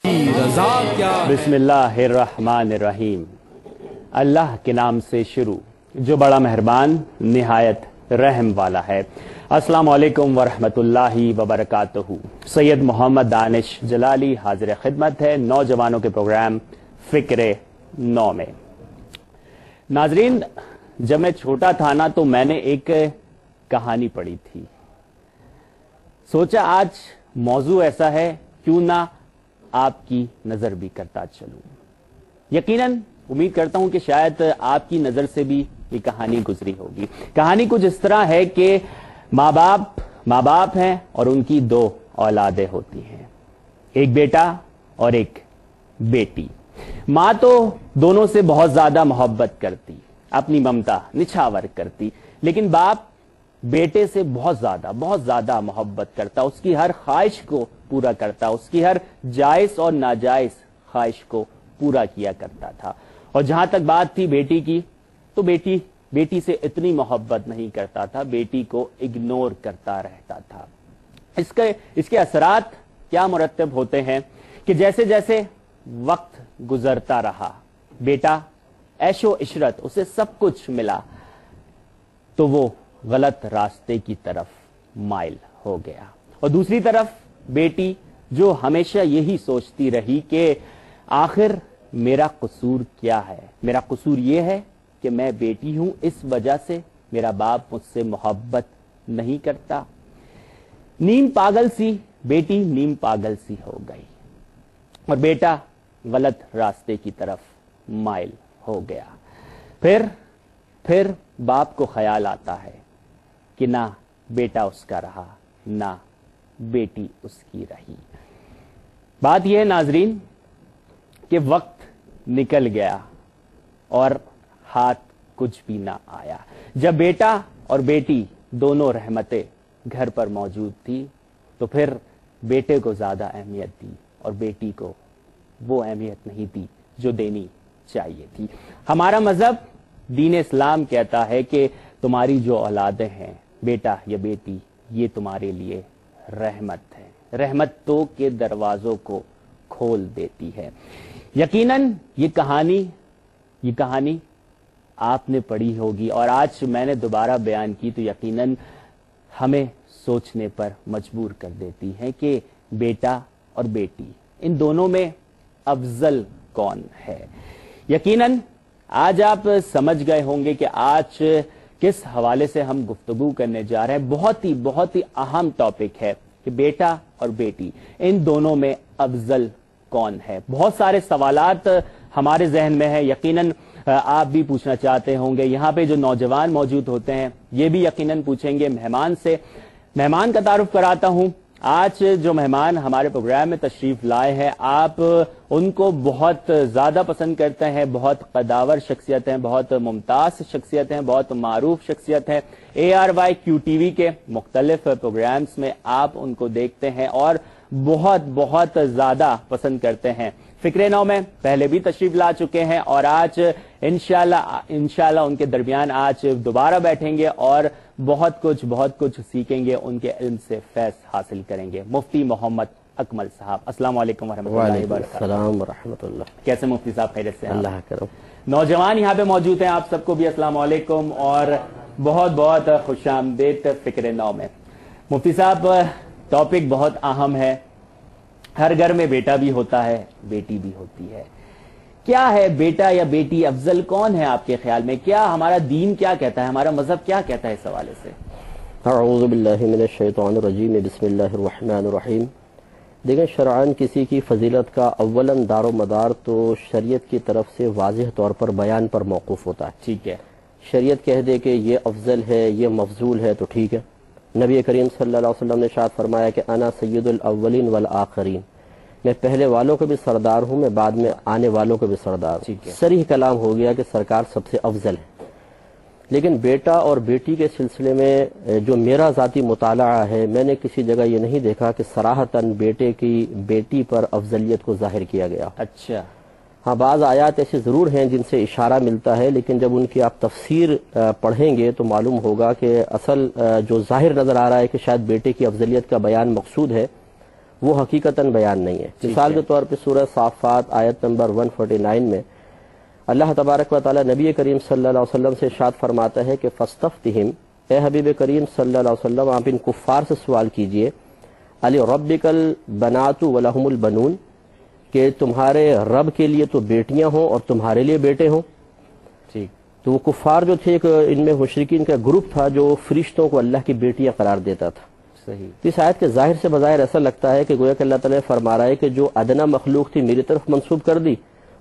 بسم اللہ الرحمن الرحیم، اللہ کے نام سے شروع جو بڑا مہربان نہایت رحم والا ہے۔ السلام علیکم ورحمۃ اللہ وبرکاتہ۔ سید محمد دانش جلالی حاضر خدمت ہے نوجوانوں کے پروگرام فکر نو میں۔ ناظرین، جب میں چھوٹا تھا نا تو میں نے ایک کہانی پڑھی تھی، سوچا آج موضوع ایسا ہے کیوں نہ آپ کی نظر بھی کرتا چلوں۔ یقیناً امید کرتا ہوں کہ شاید آپ کی نظر سے بھی یہ کہانی گزری ہوگی۔ کہانی کچھ اس طرح ہے کہ ماں باپ ہیں اور ان کی دو اولادیں ہوتی ہیں، ایک بیٹا اور ایک بیٹی۔ ماں تو دونوں سے بہت زیادہ محبت کرتی، اپنی ممتا نچھاور کرتی، لیکن باپ بیٹے سے بہت زیادہ محبت کرتا، اس کی ہر خواہش کو پورا کرتا، اس کی ہر جائز اور ناجائز خواہش کو پورا کیا کرتا تھا۔ اور جہاں تک بات تھی بیٹی کی، تو بیٹی سے اتنی محبت نہیں کرتا تھا، بیٹی کو اگنور کرتا رہتا تھا۔ اس کے اثرات کیا مرتب ہوتے ہیں کہ جیسے جیسے وقت گزرتا رہا، بیٹا عیش و عشرت اسے سب کچھ ملا تو وہ غلط راستے کی طرف مائل ہو گیا، اور دوسری طرف بیٹی جو ہمیشہ یہی سوچتی رہی کہ آخر میرا قصور کیا ہے، میرا قصور یہ ہے کہ میں بیٹی ہوں، اس وجہ سے میرا باپ مجھ سے محبت نہیں کرتا۔ بیٹی نیم پاگل سی ہو گئی اور بیٹا غلط راستے کی طرف مائل ہو گیا۔ پھر باپ کو خیال آتا ہے کہ نہ بیٹا اس کا رہا نہ بیٹی اس کی رہی۔ بات یہ ہے ناظرین کہ وقت نکل گیا اور ہاتھ کچھ بھی نہ آیا۔ جب بیٹا اور بیٹی دونوں رحمتیں گھر پر موجود تھی تو پھر بیٹے کو زیادہ اہمیت دی اور بیٹی کو وہ اہمیت نہیں دی جو دینی چاہیے تھی۔ ہمارا مذہب دین اسلام کہتا ہے کہ تمہاری جو اولادیں ہیں بیٹا یا بیٹی، یہ تمہارے لیے رحمت ہے، رحمت تو کے دروازوں کو کھول دیتی ہے۔ یقیناً یہ کہانی آپ نے پڑھی ہوگی اور آج میں نے دوبارہ بیان کی تو یقیناً ہمیں سوچنے پر مجبور کر دیتی ہے کہ بیٹا اور بیٹی ان دونوں میں افضل کون ہے۔ یقیناً آج آپ سمجھ گئے ہوں گے کہ آج کس حوالے سے ہم گفتگو کرنے جا رہے ہیں۔ بہت ہی اہم ٹاپک ہے کہ بیٹا اور بیٹی ان دونوں میں افضل کون ہے۔ بہت سارے سوالات ہمارے ذہن میں ہیں، یقیناً آپ بھی پوچھنا چاہتے ہوں گے۔ یہاں پہ جو نوجوان موجود ہوتے ہیں یہ بھی یقیناً پوچھیں گے۔ مہمان کا تعارف کراتا ہوں۔ آج جو مہمان ہمارے پروگرام میں تشریف لائے ہیں، آپ ان کو بہت زیادہ پسند کرتے ہیں، بہت قداور شخصیت ہیں، بہت ممتاز شخصیت ہیں، بہت معروف شخصیت ہیں۔ ARYQTV کے مختلف پروگرامز میں آپ ان کو دیکھتے ہیں اور بہت زیادہ پسند کرتے ہیں۔ فکر نو میں پہلے بھی تشریف لا چکے ہیں اور آج انشاءاللہ ان کے درمیان آج دوبارہ بیٹھیں گے اور بہت کچھ سیکھیں گے، ان کے علم سے فیض حاصل کریں گے۔ مفتی محمد اکمل صاحب، السلام علیکم ورحمۃ اللہ وبرکاتہ۔ السلام ورحمۃ اللہ۔ کیسے مفتی صاحب؟ خیریت سے ہیں؟ اللہ کرم۔ نوجوان یہاں پہ موجود ہیں، آپ سب کو بھی السلام علیکم اور بہت خوش آمدید فکر نو میں۔ مفتی صاحب، ٹاپک بہت اہم ہے۔ ہر گھر میں بیٹا بھی ہوتا ہے، بیٹی بھی ہوتی ہے۔ کیا ہے بیٹا یا بیٹی افضل کون ہے آپ کے خیال میں؟ کیا ہمارا دین کیا کہتا ہے، ہمارا مذہب کیا کہتا ہے اس حوالے سے؟ اعوذ باللہ من الشیطان الرجیم، بسم اللہ الرحمن الرحیم۔ دیکھیں، شرعاً کسی کی فضیلت کا اولاً دار و مدار تو شریعت کی طرف سے واضح طور پر بیان پر موقوف ہوتا ہے۔ ٹھیک ہے، شریعت کہہ دے کہ یہ افضل ہے، یہ مفضول ہے تو ٹھیک ہے۔ نبی کریم صلی اللہ علیہ وسلم نے ارشاد فرمایا کہ انا سید الاولین والآخرین، میں پہلے والوں کے بھی سردار ہوں، میں بعد میں آنے والوں کے بھی سردار ہوں۔ صریح کلام ہو گیا کہ سرکار سب سے افضل ہے۔ لیکن بیٹا اور بیٹی کے سلسلے میں جو میرا ذاتی مطالعہ ہے، میں نے کسی جگہ یہ نہیں دیکھا کہ صراحتاً بیٹے کی بیٹی پر افضلیت کو ظاہر کیا گیا۔ اچھا، ہاں، بعض آیات ایسی ضرور ہیں جن سے اشارہ ملتا ہے، لیکن جب ان کی آپ تفسیر پڑھیں گے تو معلوم ہوگا کہ اصل جو ظاہر نظر آ رہا ہے کہ شاید بیٹے کی افضلیت کا بیان مقصود ہے، وہ حقیقتاً بیان نہیں ہے۔ مثال کے طور پہ سورہ صافات آیت نمبر 149 میں اللہ تبارک و تعالی نبی کریم صلی اللہ علیہ وسلم سے ارشاد فرماتا ہے کہ فاستفتہم، اے حبیب کریم صلی اللہ علیہ وسلم آپ ان کفار سے سوال کیجئے، علی ربک البنات ولہم البنون، کہ تمہارے رب کے لیے تو بیٹیاں ہوں اور تمہارے لیے بیٹے ہوں۔ تو وہ کفار جو تھے ان میں مشرکین کا گروپ تھا جو فرشتوں کو اللہ کی بیٹیاں قرار دیتا تھا۔ صحیح۔ اس آیت کے ظاہر سے بظاہر ایسا لگتا ہے کہ گویا کہ اللہ تعالیٰ فرما رہا ہے کہ جو ادنا مخلوق تھی میری طرف منسوب کر دی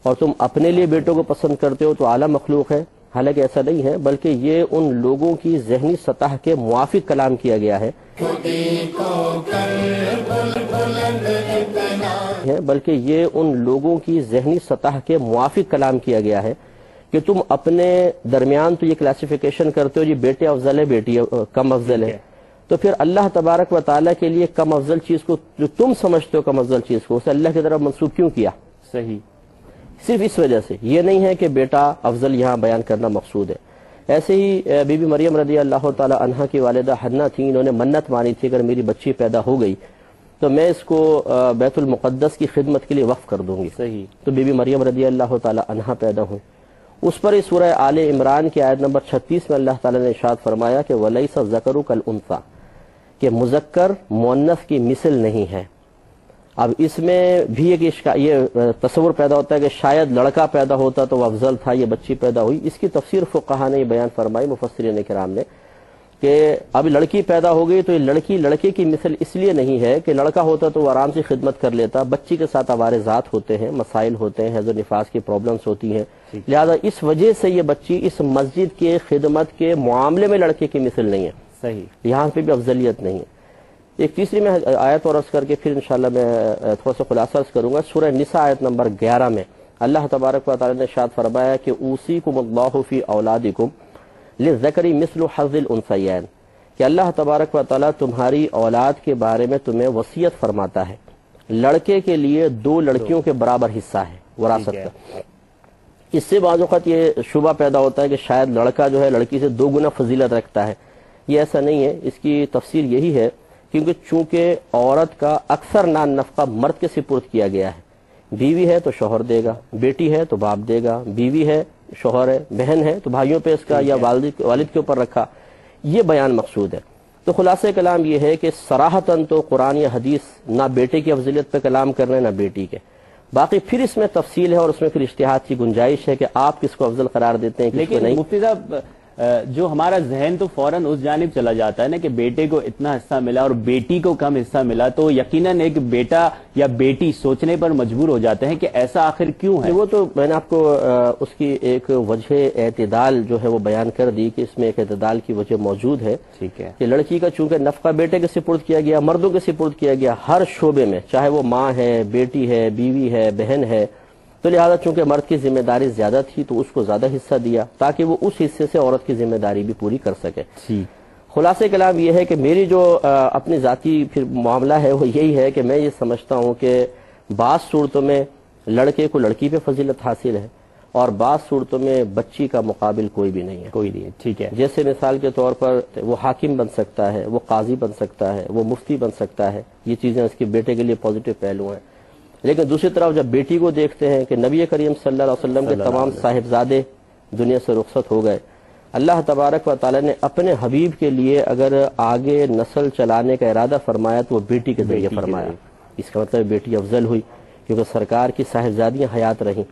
اور تم اپنے لیے بیٹوں کو پسند کرتے ہو تو اعلیٰ مخلوق ہے۔ حالانکہ ایسا نہیں ہے، بلکہ یہ ان لوگوں کی ذہنی سطح کے موافق کلام کیا گیا ہے، بلکہ یہ ان لوگوں کی ذہنی سطح کے موافق کلام کیا گیا ہے کہ تم اپنے درمیان تو یہ کلاسیفیکیشن کرتے ہو جی بیٹے افضل ہے بیٹی کم افضل ہے، تو پھر اللہ تبارک و تعالیٰ کے لیے کم افضل چیز کو جو تم سمجھتے ہو کم افضل چیز کو اسے اللہ کی طرف منسوب کیوں کیا؟ صحیح، صرف اس وجہ سے، یہ نہیں ہے کہ بیٹا افضل یہاں بیان کرنا مقصود ہے۔ ایسے ہی بی بی مریم رضی اللہ تعالی عنہا کی والدہ حنہ تھیں، انہوں نے منت مانی تھی اگر میری بچی پیدا ہو گئی تو میں اس کو بیت المقدس کی خدمت کے لیے وقف کر دوں گی۔ صحیح۔ تو بی بی مریم رضی اللہ تعالی عنہا پیدا ہوئی۔ اس پر اس سورہ آل عمران کی آیت نمبر 36 میں اللہ تعالی نے ارشاد فرمایا کہ وَلَيْسَ الذَّكَرُ كَالْأُنثَىٰ، کہ مذکر مؤنث کی مثل نہیں ہے۔ اب اس میں بھی ایک یہ تصور پیدا ہوتا ہے کہ شاید لڑکا پیدا ہوتا تو وہ افضل تھا، یہ بچی پیدا ہوئی۔ اس کی تفسیر فقہا نے بیان فرمائی، مفسرین کرام نے، کہ اب لڑکی پیدا ہو گئی تو یہ لڑکی لڑکے کی مثل اس لیے نہیں ہے کہ لڑکا ہوتا تو وہ آرام سے خدمت کر لیتا، بچی کے ساتھ عوارضات ہوتے ہیں، مسائل ہوتے ہیں، حیض و نفاس کی پرابلمز ہوتی ہیں، لہذا اس وجہ سے یہ بچی اس مسجد کے خدمت کے معاملے میں لڑکے کی مثل نہیں ہے۔ صحیح، یہاں پہ بھی افضلیت نہیں ہے۔ ایک تیسری میں آیت اور عرض کر کے پھر انشاءاللہ میں تھوڑا سا خلاصہ عرض کروں گا۔ سورہ نساء آیت نمبر 11 میں اللہ تبارک و تعالی نے ارشاد فرمایا کہ اوصیکم اللہ فی اولادکم للذکر مثل حظ الانثیین، کہ اللہ تبارک و تعالی تمہاری اولاد کے بارے میں تمہیں وصیت فرماتا ہے، لڑکے کے لیے 2 لڑکیوں کے برابر حصہ ہے وراثت کا۔ اس سے بعض اوقات یہ شبہ پیدا ہوتا ہے کہ شاید لڑکا جو ہے لڑکی سے 2 گنا فضیلت رکھتا ہے، یہ ایسا نہیں ہے۔ اس کی تفسیر یہی ہے کیونکہ چونکہ عورت کا اکثر نان نفقہ مرد کے سپرد کیا گیا ہے، بیوی ہے تو شوہر دے گا، بیٹی ہے تو باپ دے گا، بیوی ہے شوہر ہے، بہن ہے تو بھائیوں پہ اس کا یا والد کے اوپر رکھا، یہ بیان مقصود ہے۔ تو خلاصہ کلام یہ ہے کہ صراحتاً تو قرآن یا حدیث نہ بیٹے کی افضلیت پہ کلام کر رہے ہیں نہ بیٹی کے، باقی پھر اس میں تفصیل ہے اور اس میں پھر اجتہاد کی گنجائش ہے کہ آپ کس کو افضل قرار دیتے ہیں کس کو نہیں۔ لیکن مفتی صاحب جو ہمارا ذہن تو فوراً اس جانب چلا جاتا ہے نا کہ بیٹے کو اتنا حصہ ملا اور بیٹی کو کم حصہ ملا، تو یقیناً ایک بیٹا یا بیٹی سوچنے پر مجبور ہو جاتے ہیں کہ ایسا آخر کیوں ہے۔ وہ تو میں نے آپ کو اس کی ایک وجہ اعتدال جو ہے وہ بیان کر دی کہ اس میں ایک اعتدال کی وجہ موجود ہے۔ ٹھیک ہے کہ لڑکی کا چونکہ نفقہ بیٹے کے سپرد کیا گیا، مردوں کے سپرد کیا گیا ہر شعبے میں، چاہے وہ ماں ہے، بیٹی ہے، بیوی ہے، بہن ہے، تو لہذا چونکہ مرد کی ذمہ داری زیادہ تھی تو اس کو زیادہ حصہ دیا تاکہ وہ اس حصے سے عورت کی ذمہ داری بھی پوری کر سکے۔ خلاصہ کلام یہ ہے کہ میری جو اپنی ذاتی پھر معاملہ ہے وہ یہی ہے کہ میں یہ سمجھتا ہوں کہ بعض صورتوں میں لڑکے کو لڑکی پہ فضیلت حاصل ہے اور بعض صورتوں میں بچی کا مقابل کوئی بھی نہیں ہے۔ کوئی نہیں ہے، ٹھیک ہے۔ جیسے مثال کے طور پر وہ حاکم بن سکتا ہے، وہ قاضی بن سکتا ہے، وہ مفتی بن سکتا ہے، یہ چیزیں اس کے بیٹے کے لیے پازیٹیو پہلو ہیں۔ لیکن دوسری طرف جب بیٹی کو دیکھتے ہیں کہ نبی کریم صلی اللہ علیہ وسلم کے تمام صاحبزادے دنیا سے رخصت ہو گئے، اللہ تبارک و تعالی نے اپنے حبیب کے لیے اگر آگے نسل چلانے کا ارادہ فرمایا تو وہ بیٹی کے ذریعے فرمایا۔ اس کا مطلب بیٹی افضل ہوئی کیونکہ سرکار کی صاحبزادیاں حیات رہیں۔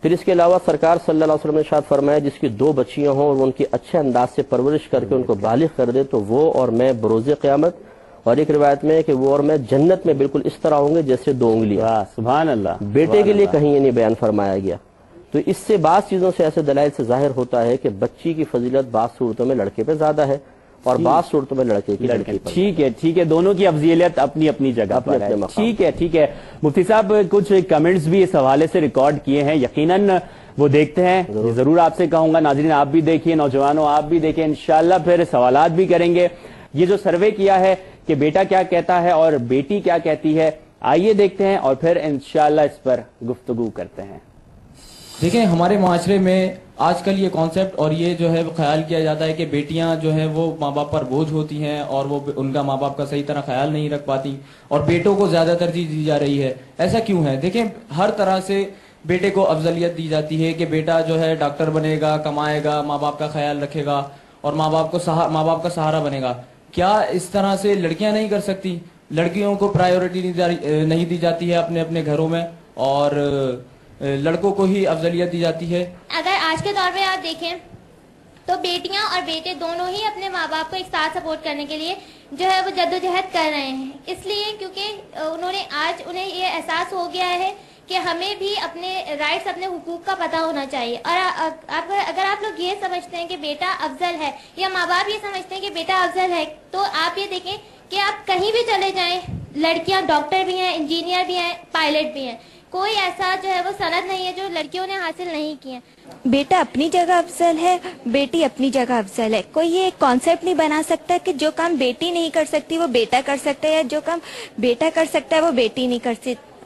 پھر اس کے علاوہ سرکار صلی اللہ علیہ وسلم نے ارشاد فرمایا جس کی 2 بچیاں ہوں اور ان کی اچھے انداز سے پرورش کر کے ان کو بالغ کر دے تو وہ اور میں بروز قیامت، اور ایک روایت میں کہ وہ اور میں جنت میں بالکل اس طرح ہوں گے جیسے 2 انگلیاں۔ سبحان اللہ۔ بیٹے کے لیے کہیں یہ نہیں بیان فرمایا گیا۔ تو اس سے بعض چیزوں سے ایسے دلائل سے ظاہر ہوتا ہے کہ بچی کی فضیلت بعض صورتوں میں لڑکے پہ زیادہ ہے اور بعض صورتوں میں لڑکے کی لڑکی پر۔ ٹھیک ہے، دونوں کی افضیلیت اپنی اپنی جگہ پر ہے۔ ٹھیک ہے مفتی صاحب، کچھ کمنٹس بھی اس حوالے سے ریکارڈ کیے ہیں، یقیناً وہ دیکھتے ہیں، ضرور آپ سے کہوں گا ناظرین آپ بھی دیکھیے، نوجوانوں آپ بھی دیکھیں، انشاءاللہ پھر سوالات بھی کریں گے۔ یہ جو سروے کیا ہے کہ بیٹا کیا کہتا ہے اور بیٹی کیا کہتی ہے، آئیے دیکھتے ہیں اور پھر انشاءاللہ اس پر گفتگو کرتے ہیں۔ دیکھیں ہمارے معاشرے میں آج کل یہ کانسیپٹ اور یہ جو ہے خیال کیا جاتا ہے کہ بیٹیاں جو ہے وہ ماں باپ پر بوجھ ہوتی ہیں اور وہ ان کا ماں باپ کا صحیح طرح خیال نہیں رکھ پاتی، اور بیٹوں کو زیادہ ترجیح دی جا رہی ہے. ایسا کیوں ہے؟ دیکھیں ہر طرح سے بیٹے کو افضلیت دی جاتی ہے کہ بیٹا جو ہے ڈاکٹر بنے گا، کمائے گا، ماں باپ کا خیال رکھے گا اور ماں باپ کا سہارا بنے گا. کیا اس طرح سے لڑکیاں نہیں کر سکتی؟ لڑکیوں کو پرائیورٹی نہیں دی جاتی ہے اپنے اپنے گھروں میں اور لڑکوں کو ہی افضلیت دی جاتی ہے. اگر آج کے دور میں آپ دیکھیں تو بیٹیاں اور بیٹے دونوں ہی اپنے ماں باپ کو ایک ساتھ سپورٹ کرنے کے لیے جو ہے وہ جدوجہد کر رہے ہیں، اس لیے کیونکہ انہیں یہ احساس ہو گیا ہے کہ ہمیں بھی اپنے رائٹس، اپنے حقوق کا پتہ ہونا چاہیے. اور اگر آپ لوگ یہ سمجھتے ہیں کہ بیٹا افضل ہے یا ماں باپ یہ سمجھتے ہیں کہ بیٹا افضل ہے، تو آپ یہ دیکھیں کہ آپ کہیں بھی چلے جائیں، لڑکیاں ڈاکٹر بھی ہیں، انجینئر بھی ہیں، پائلٹ بھی ہیں. کوئی ایسا جو ہے وہ سند نہیں ہے جو لڑکیوں نے حاصل نہیں کی ہے. بیٹا اپنی جگہ افضل ہے، بیٹی اپنی جگہ افضل ہے. کوئی یہ کانسیپٹ نہیں بنا سکتا کہ جو کام بیٹی نہیں کر سکتی وہ بیٹا کر سکتا ہے، یا جو کام بیٹا کر سکتا ہے وہ بیٹی نہیں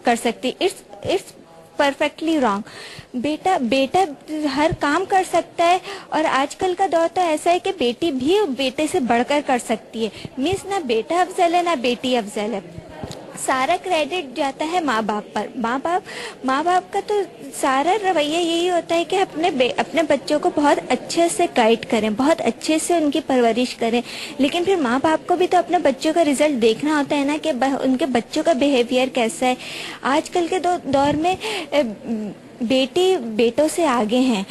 کر سکتی. It's perfectly wrong. بیٹا ہر کام کر سکتا ہے، اور آج کل کا دور تو ایسا ہے کہ بیٹی بھی بیٹے سے بڑھ کر سکتی ہے. مینس نہ بیٹا افضل ہے نہ بیٹی افضل ہے. سارا کریڈٹ جاتا ہے ماں باپ پر. ماں باپ کا تو سارا رویہ یہی ہوتا ہے کہ اپنے بچوں کو بہت اچھے سے گائیڈ کریں، بہت اچھے سے ان کی پرورش کریں. لیکن پھر ماں باپ کو بھی تو اپنے بچوں کا رزلٹ دیکھنا ہوتا ہے نا، کہ ان کے بچوں کا بیہیویئر کیسا ہے. آج کل کے دور میں بیٹی بیٹوں سے آگے ہیں.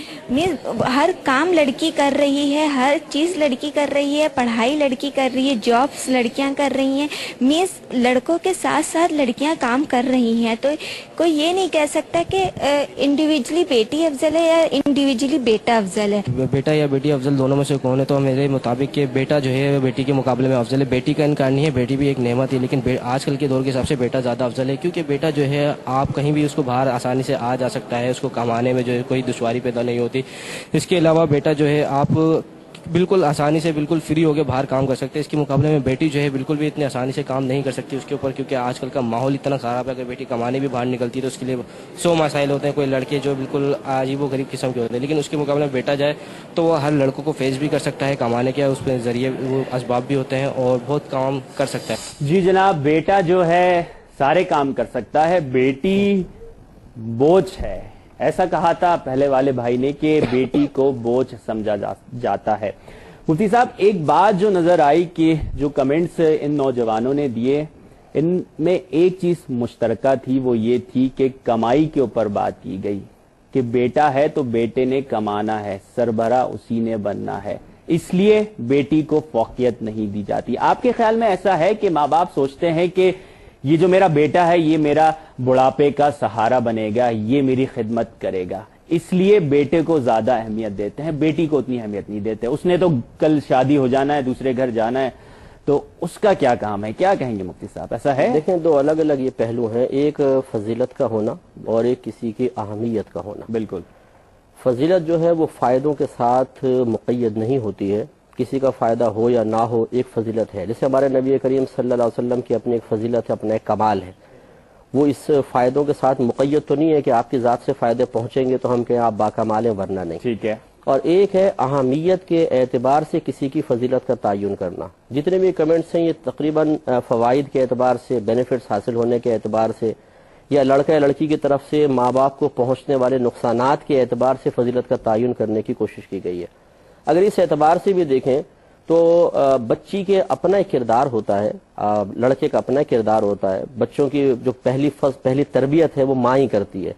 ہر کام لڑکی کر رہی ہے، ہر چیز لڑکی کر رہی ہے، پڑھائی لڑکی کر رہی ہے، جابس لڑکیاں کر رہی ہیں. لڑکوں کے ساتھ ساتھ لڑکیاں کام کر رہی ہیں. تو کوئی یہ نہیں کہہ سکتا کہ انڈیویجلی بیٹی افضل ہے یا انڈیویجلی بیٹا افضل ہے. بیٹا یا بیٹی افضل دونوں میں سے کون ہے؟ تو میرے مطابق کہ بیٹا جو ہے بیٹی کے مقابلے میں افضل ہے. بیٹی کا انکار نہیں ہے، بیٹی بھی ایک نعمت ہے، لیکن آج کل کے دور کے حساب سے بیٹا زیادہ افضل ہے. کیونکہ بیٹا جو ہے آپ کہیں بھی اس کو باہر آسانی سے آ جا سکتا ہے، اس کو کمانے میں جو ہے کوئی دشواری پیدا نہیں ہوتی. اس کے علاوہ بیٹا جو ہے آپ بالکل آسانی سے بالکل فری ہو کے باہر کام کر سکتے ہیں. اس کے مقابلے میں بیٹی جو ہے بالکل بھی اتنی آسانی سے کام نہیں کر سکتی اس کے اوپر، کیونکہ آج کل کا ماحول اتنا خراب ہے. اگر بیٹی کمانے بھی باہر نکلتی ہے تو اس کے لیے 100 مسائل ہوتے ہیں. کوئی لڑکے جو بالکل عجیب و غریب قسم کے ہوتے ہیں، لیکن اس کے مقابلے میں بیٹا جائے تو وہ ہر لڑکوں کو فیس بھی کر سکتا ہے. کمانے کے اس پہ ذریعے وہ اسباب بھی ہوتے ہیں اور بہت کام کر سکتا ہے. جی جناب، بیٹا جو ہے سارے کام کر سکتا ہے، بیٹی بوجھ ہے. ایسا کہا تھا پہلے والے بھائی نے کہ بیٹی کو بوجھ سمجھا جاتا ہے. مفتی صاحب، ایک بات جو نظر آئی کہ جو کمنٹس ان نوجوانوں نے دیے ان میں ایک چیز مشترکہ تھی، وہ یہ تھی کہ کمائی کے اوپر بات کی گئی کہ بیٹا ہے تو بیٹے نے کمانا ہے، سربراہ اسی نے بننا ہے، اس لیے بیٹی کو فوقیت نہیں دی جاتی. آپ کے خیال میں ایسا ہے کہ ماں باپ سوچتے ہیں کہ یہ جو میرا بیٹا ہے یہ میرا بڑھاپے کا سہارا بنے گا، یہ میری خدمت کرے گا، اس لیے بیٹے کو زیادہ اہمیت دیتے ہیں، بیٹی کو اتنی اہمیت نہیں دیتے؟ اس نے تو کل شادی ہو جانا ہے، دوسرے گھر جانا ہے، تو اس کا کیا کام ہے؟ کیا کہیں گے مفتی صاحب، ایسا ہے؟ دیکھیں، دو الگ الگ یہ پہلو ہیں، ایک فضیلت کا ہونا اور ایک کسی کی اہمیت کا ہونا. بالکل. فضیلت جو ہے وہ فائدوں کے ساتھ مقید نہیں ہوتی ہے. کسی کا فائدہ ہو یا نہ ہو ایک فضیلت ہے. جیسے ہمارے نبی کریم صلی اللہ علیہ وسلم کی اپنی ایک فضیلت ہے، اپنا ایک کمال ہے. وہ اس فائدوں کے ساتھ مقید تو نہیں ہے کہ آپ کی ذات سے فائدے پہنچیں گے تو ہم کہیں آپ باکمال ہیں، ورنہ نہیں. ٹھیک ہے. اور ایک ہے اہمیت کے اعتبار سے کسی کی فضیلت کا تعین کرنا. جتنے بھی کمنٹس ہیں یہ تقریباً فوائد کے اعتبار سے، بینیفٹس حاصل ہونے کے اعتبار سے، یا لڑکا یا لڑکی کی طرف سے ماں باپ کو پہنچنے والے نقصانات کے اعتبار سے فضیلت کا تعین کرنے کی کوشش کی گئی ہے. اگر اس اعتبار سے بھی دیکھیں تو بچی کے اپنا ایک کردار ہوتا ہے، لڑکے کا اپنا کردار ہوتا ہے. بچوں کی جو پہلی تربیت ہے وہ ماں ہی کرتی ہے،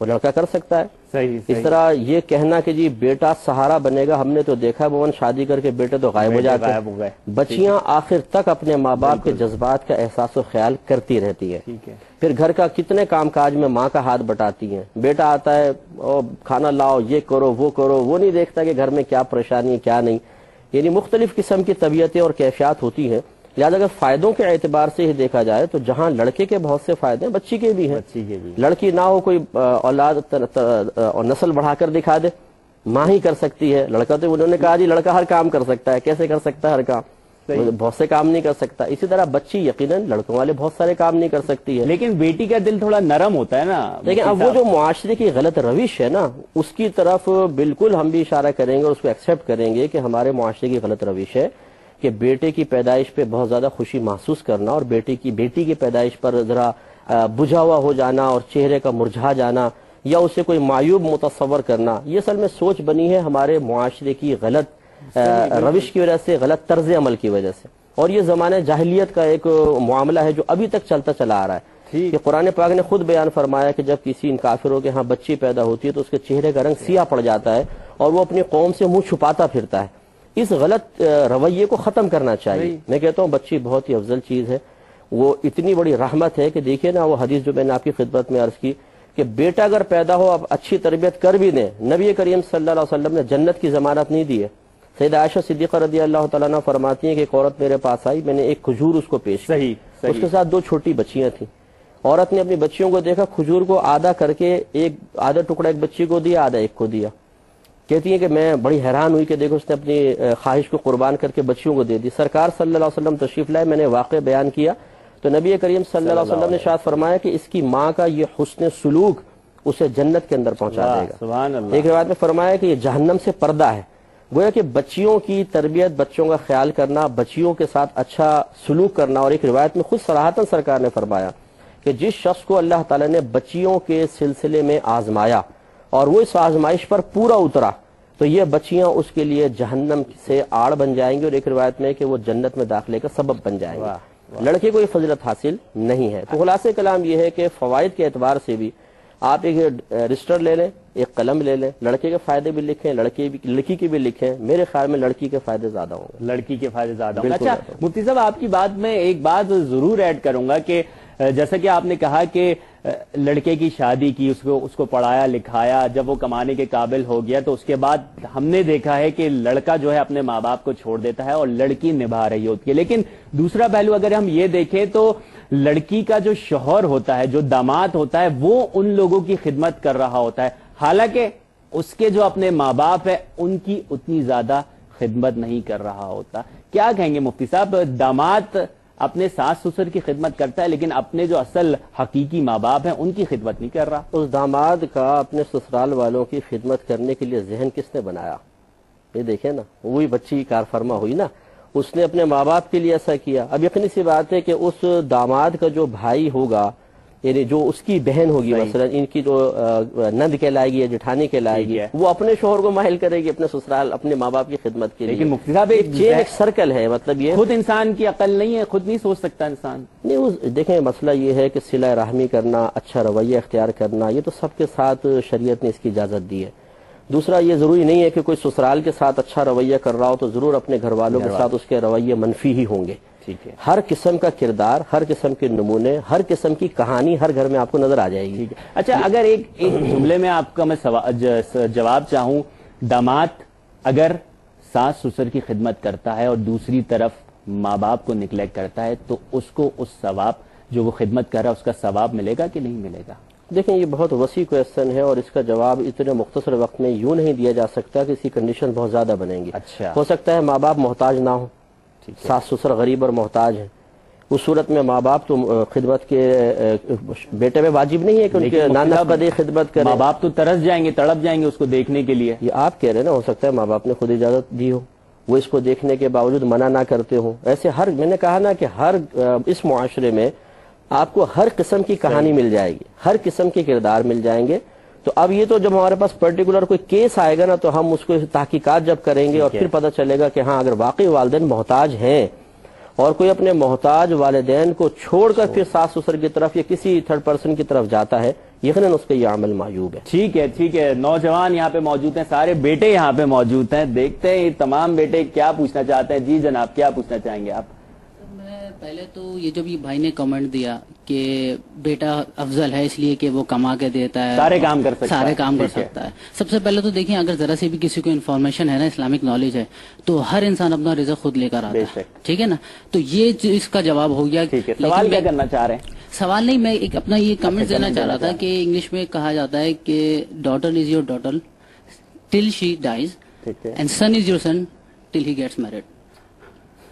وہ لڑکا کر سکتا ہے. صحیح. اس طرح یہ کہنا کہ جی بیٹا سہارا بنے گا، ہم نے تو دیکھا ہے شادی کر کے بیٹے تو غائب ہو جاتے ہیں. بچیاں آخر تک اپنے ماں باپ کے جذبات کا احساس و خیال کرتی رہتی ہے. پھر گھر کا کتنے کام کاج میں ماں کا ہاتھ بٹاتی ہیں. بیٹا آتا ہے کھانا لاؤ، یہ کرو وہ کرو، وہ نہیں دیکھتا کہ گھر میں کیا پریشانی ہے کیا نہیں. یعنی مختلف قسم کی طبیعتیں اور کیفیات ہوتی ہیں. لہٰذا اگر فائدوں کے اعتبار سے ہی دیکھا جائے تو جہاں لڑکے کے بہت سے فائدے ہیں، بچی کے بھی ہیں. لڑکی نہ ہو، کوئی اولاد اور نسل بڑھا کر دکھا دے، ماں ہی کر سکتی ہے. لڑکا تو انہوں نے کہا جی لڑکا ہر کام کر سکتا ہے. کیسے کر سکتا ہے ہر کام؟ بہت سے کام نہیں کر سکتا. اسی طرح بچی یقیناً لڑکوں والے بہت سارے کام نہیں کر سکتی ہے, لیکن بیٹی کا دل تھوڑا نرم ہوتا ہے نا. لیکن اب وہ جو معاشرے کی غلط روش ہے نا, اس کی طرف بالکل ہم بھی اشارہ کریں گے اور اس کو ایکسیپٹ کریں گے کہ ہمارے معاشرے کی غلط روش ہے کہ بیٹے کی پیدائش پہ بہت زیادہ خوشی محسوس کرنا اور بیٹی کی پیدائش پر ذرا بجھا ہوا ہو جانا اور چہرے کا مرجھا جانا یا اسے کوئی معیوب متصور کرنا, یہ اصل میں سوچ بنی ہے ہمارے معاشرے کی غلط روش کی وجہ سے, غلط طرز عمل کی وجہ سے. اور یہ زمانہ جاہلیت کا ایک معاملہ ہے جو ابھی تک چلتا چلا آ رہا ہے کہ قرآن پاک نے خود بیان فرمایا کہ جب کسی ان کافروں کے ہاں بچی پیدا ہوتی ہے تو اس کے چہرے کا رنگ سیاہ پڑ جاتا ہے اور وہ اپنی قوم سے منہ چھپاتا پھرتا ہے. اس غلط رویے کو ختم کرنا چاہیے. میں کہتا ہوں بچی بہت ہی افضل چیز ہے, وہ اتنی بڑی رحمت ہے کہ دیکھیے نا وہ حدیث جو میں نے آپ کی خدمت میں عرض کی کہ بیٹا اگر پیدا ہو اب اچھی تربیت کر بھی دیں, نبی کریم صلی اللہ علیہ وسلم نے جنت کی ضمانت نہیں دی ہے. سیدہ عائشہ صدیقہ رضی اللہ تعالیٰ عنہ فرماتی ہیں کہ ایک عورت میرے پاس آئی, میں نے ایک کھجور اس کو پیش کی, اس کے ساتھ 2 چھوٹی بچیاں تھیں. عورت نے اپنی بچیوں کو دیکھا, کھجور کو آدھا کر کے آدھا ٹکڑا ایک بچی کو دیا, آدھا ایک کو دیا. کہتی ہیں کہ میں بڑی حیران ہوئی کہ دیکھو اس نے اپنی خواہش کو قربان کر کے بچیوں کو دے دی. سرکار صلی اللہ علیہ وسلم تشریف لائے, میں نے واقعہ بیان کیا تو نبی کریم صلی اللہ علیہ وسلم نے ارشاد فرمایا کہ اس کی ماں کا یہ حسن سلوک اسے جنت کے اندر پہنچا دے گا. ایک روایت میں فرمایا کہ یہ جہنم سے پردہ ہے. گویا کہ بچیوں کی تربیت, بچوں کا خیال کرنا, بچیوں کے ساتھ اچھا سلوک کرنا. اور ایک روایت میں خود صراحتاً سرکار نے فرمایا کہ جس شخص کو اللہ تعالیٰ نے بچیوں کے سلسلے میں آزمایا اور وہ اس آزمائش پر پورا اترا تو یہ بچیاں اس کے لیے جہنم سے آڑ بن جائیں گی, اور ایک روایت میں کہ وہ جنت میں داخلے کا سبب بن جائیں گے. لڑکے کو یہ فضیلت حاصل نہیں ہے. تو خلاصہ کلام یہ ہے کہ فوائد کے اعتبار سے بھی آپ ایک رجسٹر لے لیں, ایک قلم لے لیں, لڑکے کے فائدے بھی لکھیں, لڑکی کے بھی لکھیں. میرے خیال میں لڑکی کے فائدے زیادہ ہوں گے, لڑکی کے فائدے زیادہ ہوں گے. اچھا مفتی صاحب, آپ کی بات میں ایک بات ضرور ایڈ کروں گا کہ جیسا کہ آپ نے کہا کہ لڑکے کی شادی کی, اس کو پڑھایا لکھایا, جب وہ کمانے کے قابل ہو گیا تو اس کے بعد ہم نے دیکھا ہے کہ لڑکا جو ہے اپنے ماں باپ کو چھوڑ دیتا ہے اور لڑکی نبھا رہی ہوتی ہے. لیکن دوسرا پہلو اگر ہم یہ دیکھیں تو لڑکی کا جو شوہر ہوتا ہے, جو داماد ہوتا ہے, وہ ان لوگوں کی خدمت کر رہا ہوتا ہے, حالانکہ اس کے جو اپنے ماں باپ ہے ان کی اتنی زیادہ خدمت نہیں کر رہا ہوتا. کیا کہیں گے مفتی صاحب, داماد اپنے ساس سسر کی خدمت کرتا ہے لیکن اپنے جو اصل حقیقی ماں باپ ہیں ان کی خدمت نہیں کر رہا. اس داماد کا اپنے سسرال والوں کی خدمت کرنے کے لیے ذہن کس نے بنایا؟ یہ دیکھیں نا, وہی بچی کار فرما ہوئی نا, اس نے اپنے ماں باپ کے لیے ایسا کیا. اب یقینی سی بات ہے کہ اس داماد کا جو بھائی ہوگا, یعنی جو اس کی بہن ہوگی, مثلا ان کی جو نند کہلائے گی یا جٹھانی کہلائے گی, وہ اپنے شوہر کو مائل کرے گی اپنے سسرال اپنے ماں باپ کی خدمت کے لیے. لیکن مفتی صاحب ایک سرکل ہے, مطلب یہ خود انسان کی عقل نہیں ہے, خود نہیں سوچ سکتا انسان. نہیں, دیکھیں مسئلہ یہ ہے کہ صلہ رحمی کرنا, اچھا رویہ اختیار کرنا, یہ تو سب کے ساتھ شریعت نے اس کی اجازت دی ہے. دوسرا یہ ضروری نہیں ہے کہ کوئی سسرال کے ساتھ اچھا رویہ کر رہا ہو تو ضرور اپنے گھر والوں کے ساتھ اس کے رویے منفی ہی ہوں گے. ہر قسم کا کردار, ہر قسم کے نمونے, ہر قسم کی کہانی ہر گھر میں آپ کو نظر آ جائے گی. اچھا, اگر ایک جملے میں آپ کا میں جواب چاہوں, داماد اگر ساس سسر کی خدمت کرتا ہے اور دوسری طرف ماں باپ کو نگلیکٹ کرتا ہے تو اس کو اس ثواب جو وہ خدمت کر رہا ہے اس کا ثواب ملے گا کہ نہیں ملے گا؟ دیکھیں یہ بہت وسیع کویسچن ہے اور اس کا جواب اتنے مختصر وقت میں یوں نہیں دیا جا سکتا کہ اس کی کنڈیشن بہت زیادہ بنیں گی. اچھا, ہو سکتا ہے ماں باپ محتاج نہ ہو, ساس سسر غریب اور محتاج ہیں, اس صورت میں ماں باپ تو خدمت کے بیٹے میں واجب نہیں ہے کہ ان کے نانا قدی خدمت کریں. ماں باپ تو ترس جائیں گے, تڑپ جائیں گے اس کو دیکھنے کے لیے. یہ آپ کہہ رہے ہیں نا, ہو سکتا ہے ماں باپ نے خود اجازت دی ہو, وہ اس کو دیکھنے کے باوجود منع نہ کرتے ہوں. ایسے میں نے کہا نا کہ ہر اس معاشرے میں آپ کو ہر قسم کی کہانی مل جائے گی, ہر قسم کے کردار مل جائیں گے. تو اب یہ تو جب ہمارے پاس پرٹیکولر کوئی کیس آئے گا نا تو ہم اس کو تحقیقات جب کریں گے اور پھر پتہ چلے گا کہ ہاں اگر واقعی والدین محتاج ہیں اور کوئی اپنے محتاج والدین کو چھوڑ کر پھر ساس سسر کی طرف یا کسی تھرڈ پرسن کی طرف جاتا ہے, یقیناً اس کا یہ عمل معیوب ہے. ٹھیک ہے, نوجوان یہاں پہ موجود ہیں, سارے بیٹے یہاں پہ موجود ہیں, دیکھتے ہیں یہ تمام بیٹے کیا پوچھنا چاہتے ہیں. جی جناب, کیا پوچھنا چاہیں گے آپ؟ پہلے تو یہ جب یہ بھائی نے کمنٹ دیا کہ بیٹا افضل ہے اس لیے کہ وہ کما کے دیتا ہے, سارے کام کر سکتا ہے. سب سے پہلے تو دیکھیں, اگر ذرا سے بھی کسی کو انفارمیشن ہے نا, اسلامک نالج ہے, تو ہر انسان اپنا رزق خود لے کر آتا ہے. ٹھیک ہے نا, تو یہ اس کا جواب ہو گیا. سوال کیا کرنا چاہ رہے ہیں؟ سوال نہیں, میں ایک اپنا یہ کمنٹ دینا چاہ رہا تھا کہ انگلش میں کہا جاتا ہے کہ daughter is your daughter till she dies and son is your son till he gets married.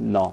9।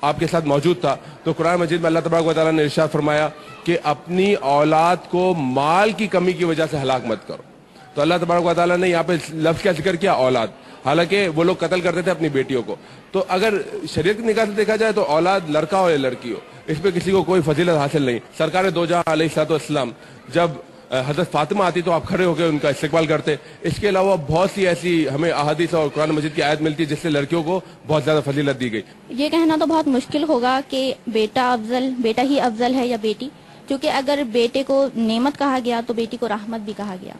آپ کے ساتھ موجود تھا تو قرآن مجید میں اللہ تبارک و تعالیٰ نے ارشاد فرمایا کہ اپنی اولاد کو مال کی کمی کی وجہ سے ہلاک مت کرو. تو اللہ تبارک و تعالیٰ نے یہاں پہ لفظ کیا ذکر کیا؟ اولاد. حالانکہ وہ لوگ قتل کرتے تھے اپنی بیٹیوں کو. تو اگر شریعت کی نگاہ سے دیکھا جائے تو اولاد لڑکا ہو یا لڑکی ہو اس پہ کسی کو کوئی فضیلت حاصل نہیں. سرکار دو جہاں علیہ الصلوۃ والسلام جب حضرت فاطمہ آتی تو آپ کھڑے ہو کے ان کا استقبال کرتے. اس کے علاوہ بہت سی ایسی ہمیں احادیث اور قرآن مجید کی آیت ملتی ہے جس سے لڑکیوں کو بہت زیادہ فضیلت دی گئی. یہ کہنا تو بہت مشکل ہوگا کہ بیٹا ہی افضل ہے یا بیٹی، کیونکہ اگر بیٹے کو نعمت کہا گیا تو بیٹی کو رحمت بھی کہا گیا.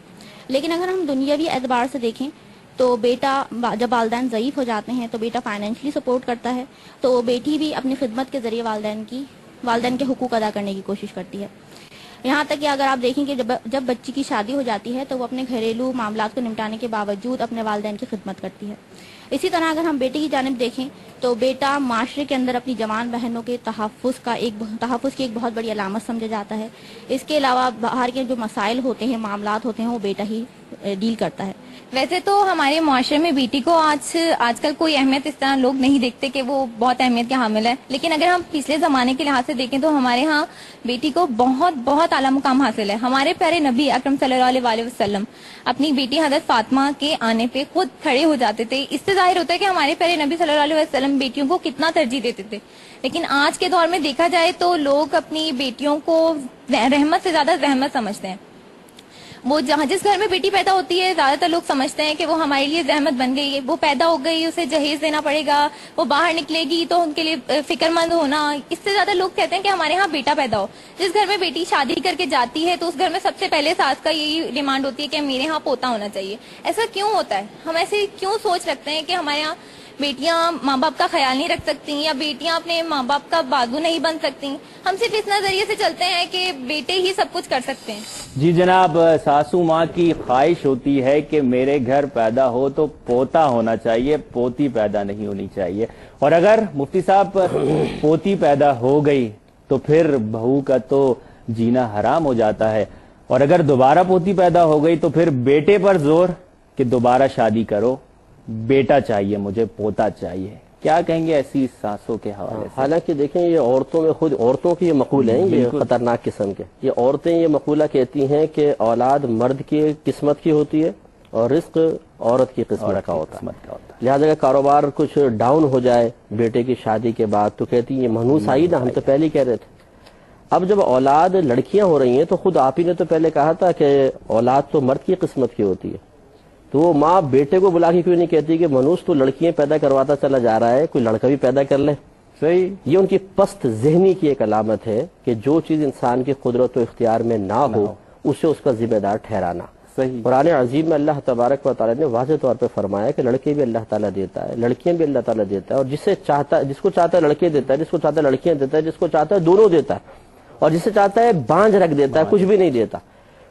لیکن اگر ہم دنیاوی اعتبار سے دیکھیں تو بیٹا جب والدین ضعیف ہو جاتے ہیں تو بیٹا فائنینشلی سپورٹ کرتا ہے، تو بیٹی بھی اپنی خدمت کے ذریعے والدین کے حقوق ادا کرنے کی کوشش کرتی ہے. یہاں تک کہ اگر آپ دیکھیں کہ جب بچی کی شادی ہو جاتی ہے تو وہ اپنے گھریلو معاملات کو نمٹانے کے باوجود اپنے والدین کی خدمت کرتی ہے. اسی طرح اگر ہم بیٹے کی جانب دیکھیں تو بیٹا معاشرے کے اندر اپنی جوان بہنوں کے تحفظ کی ایک بہت بڑی علامت سمجھا جاتا ہے. اس کے علاوہ باہر کے جو مسائل ہوتے ہیں، معاملات ہوتے ہیں، وہ بیٹا ہی ڈیل کرتا ہے. ویسے تو ہمارے معاشرے میں بیٹی کو آج کل کوئی اہمیت اس طرح لوگ نہیں دیکھتے کہ وہ بہت اہمیت کے حامل ہے، لیکن اگر ہم پچھلے زمانے کے لحاظ سے دیکھیں تو ہمارے ہاں بیٹی کو بہت بہت اعلیٰ مقام حاصل ہے. ہمارے پیارے نبی اکرم صلی اللہ علیہ وسلم اپنی بیٹی حضرت فاطمہ کے آنے پہ خود کھڑے ہو جاتے تھے. اس سے ظاہر ہوتا ہے کہ ہمارے پیارے نبی صلی اللہ علیہ وسلم بیٹیوں کو کتنا ترجیح دیتے تھے. لیکن آج کے دور میں دیکھا جائے تو لوگ اپنی بیٹیوں کو رحمت سے زیادہ زحمت سمجھتے ہیں. وہ جس گھر میں بیٹی پیدا ہوتی ہے زیادہ تر لوگ سمجھتے ہیں کہ وہ ہمارے لیے زحمت بن گئی ہے. وہ پیدا ہو گئی، اسے جہیز دینا پڑے گا، وہ باہر نکلے گی تو ان کے لیے فکر مند ہونا. اس سے زیادہ لوگ کہتے ہیں کہ ہمارے ہاں بیٹا پیدا ہو. جس گھر میں بیٹی شادی کر کے جاتی ہے تو اس گھر میں سب سے پہلے ساس کا یہی ڈیمانڈ ہوتی ہے کہ میرے ہاں پوتا ہونا چاہیے. ایسا کیوں ہوتا ہے؟ ہم ایسے کیوں سوچ رکھتے ہیں کہ ہمارے یہاں بیٹیاں ماں باپ کا خیال نہیں رکھ سکتی یا بیٹیاں اپنے ماں باپ کا بازو نہیں بن سکتی؟ ہم صرف اس نظریے سے چلتے ہیں کہ بیٹے ہی سب کچھ کر سکتے ہیں. جی جناب، ساسو ماں کی خواہش ہوتی ہے کہ میرے گھر پیدا ہو تو پوتا ہونا چاہیے، پوتی پیدا نہیں ہونی چاہیے. اور اگر مفتی صاحب پوتی پیدا ہو گئی تو پھر بہو کا تو جینا حرام ہو جاتا ہے. اور اگر دوبارہ پوتی پیدا ہو گئی تو پھر بیٹے پر زور کہ دوبارہ شادی کرو، بیٹا چاہیے مجھے، پوتا چاہیے. کیا کہیں گے ایسی ساسوں کے حوالے سے؟ حالانکہ دیکھیں یہ عورتوں میں خود عورتوں کی یہ مقولے ہیں، یہ خطرناک قسم کے. یہ عورتیں یہ مقولہ کہتی ہیں کہ اولاد مرد کی قسمت کی ہوتی ہے اور رزق عورت کی قسمت کا ہوتا ہے. لہٰذا اگر کاروبار کچھ ڈاؤن ہو جائے بیٹے کی شادی کے بعد تو کہتی ہیں یہ منحوس آئی نا، ہم تو پہلے ہی کہہ رہے تھے. اب جب اولاد لڑکیاں ہو رہی ہیں تو خود آپ ہی نے تو پہلے کہا تھا کہ اولاد تو مرد کی قسمت کی ہوتی ہے. تو وہ ماں بیٹے کو بلا کے کیوں نہیں کہتی کہ منوس تو لڑکیاں پیدا کرواتا چلا جا رہا ہے، کوئی لڑکا بھی پیدا کر لے؟ صحیح. یہ ان کی پست ذہنی کی ایک علامت ہے کہ جو چیز انسان کی قدرت و اختیار میں نہ ہو اسے اس کا ذمہ دار ٹھہرانا. صحیح. قرآن عظیم میں اللہ تبارک و تعالیٰ نے واضح طور پہ فرمایا کہ لڑکے بھی اللہ تعالیٰ دیتا ہے، لڑکیاں بھی اللہ تعالیٰ دیتا ہے، اور جس کو چاہتا ہے لڑکے دیتا ہے، جس کو چاہتا ہے لڑکیاں دیتا ہے، جس کو چاہتا ہے دونوں دیتا ہے، اور جسے چاہتا ہے بانجھ رکھ دیتا ہے، کچھ بھی نہیں دیتا.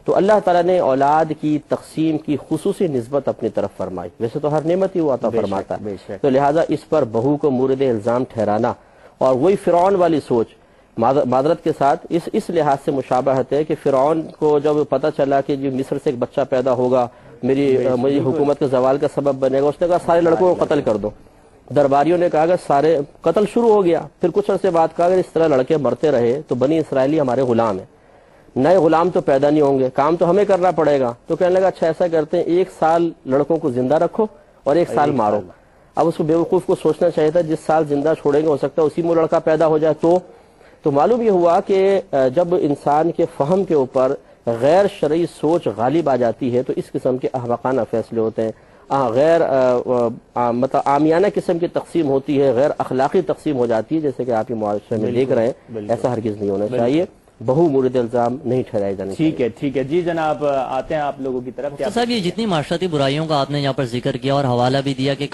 تو اللہ تعالیٰ نے اولاد کی تقسیم کی خصوصی نسبت اپنی طرف فرمائی. ویسے تو ہر نعمت ہی وہ عطا فرماتا ہے، تو لہٰذا اس پر بہو کو مورد الزام ٹھہرانا اور وہی فرعون والی سوچ معذرت کے ساتھ اس لحاظ سے مشابہت ہے کہ فرعون کو جب پتہ چلا کہ جو مصر سے ایک بچہ پیدا ہوگا میری حکومت کے زوال کا سبب بنے گا، اس نے کہا سارے لڑکوں کو قتل کر دو. درباریوں نے کہا کہ سارے قتل شروع ہو گیا. پھر کچھ عرصے بعد کہا اگر اس طرح لڑکے مرتے رہے تو بنی اسرائیلی ہمارے غلام ہیں، نئے غلام تو پیدا نہیں ہوں گے، کام تو ہمیں کرنا پڑے گا. تو کہنے لگا اچھا ایسا کرتے ہیں 1 سال لڑکوں کو زندہ رکھو اور 1 سال مارو. اب اس کو بیوقوف کو سوچنا چاہیے تھا جس سال زندہ چھوڑیں گے ہو سکتا ہے اسی میں لڑکا پیدا ہو جائے. تو معلوم یہ ہوا کہ جب انسان کے فہم کے اوپر غیر شرعی سوچ غالب آ جاتی ہے تو اس قسم کے احمقانہ فیصلے ہوتے ہیں. غیر مطلب عامیانہ قسم کی تقسیم ہوتی ہے، غیر اخلاقی تقسیم ہو جاتی ہے، جیسے کہ آپ یہ معاشرے میں دیکھ رہے ہیں. ایسا ہرگز نہیں ہونا چاہیے، بہو مورد الزام نہیں ٹھہرائی جانی چاہیے. ٹھیک ہے. جی جناب آتے ہیں آپ لوگوں کی طرف. صاحب یہ جتنی معاشرتی برائیوں کا آپ نے یہاں پر ذکر کیا اور حوالہ بھی دیا کہ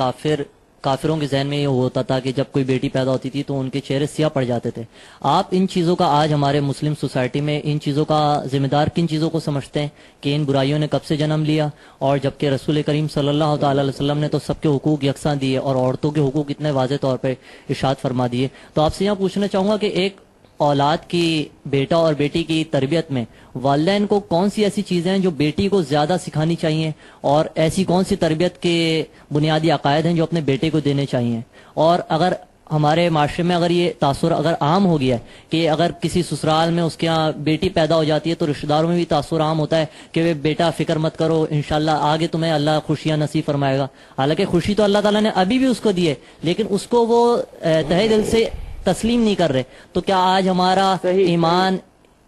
کافروں کے ذہن میں یہ ہوتا تھا کہ جب کوئی بیٹی پیدا ہوتی تھی تو ان کے چہرے سیاہ پڑ جاتے تھے، آپ ان چیزوں کا آج ہمارے مسلم سوسائٹی میں ان چیزوں کا ذمہ دار کن چیزوں کو سمجھتے ہیں کہ ان برائیوں نے کب سے جنم لیا؟ اور جبکہ رسول کریم صلی اللہ تعالی علیہ وسلم نے تو سب کے حقوق یکساں دیے اور عورتوں کے حقوق اتنے واضح طور پہ ارشاد فرما دیے. تو آپ سے یہاں پوچھنا چاہوں گا کہ ایک اولاد کی بیٹا اور بیٹی کی تربیت میں والدین کو کون سی ایسی چیزیں ہیں جو بیٹی کو زیادہ سکھانی چاہیے اور ایسی کون سی تربیت کے بنیادی عقائد ہیں جو اپنے بیٹے کو دینے چاہیے؟ اور اگر ہمارے معاشرے میں اگر یہ تاثر اگر عام ہو گیا ہے کہ اگر کسی سسرال میں اس کے یہاں بیٹی پیدا ہو جاتی ہے تو رشتہ داروں میں بھی تاثر عام ہوتا ہے کہ بیٹا فکر مت کرو، انشاءاللہ آگے تمہیں اللہ خوشیاں نصیب فرمائے گا. حالانکہ خوشی تو اللہ تعالیٰ نے ابھی بھی اس کو دی ہے، لیکن اس کو وہ تہہ دل سے تسلیم نہیں کر رہے. تو کیا آج ہمارا ایمان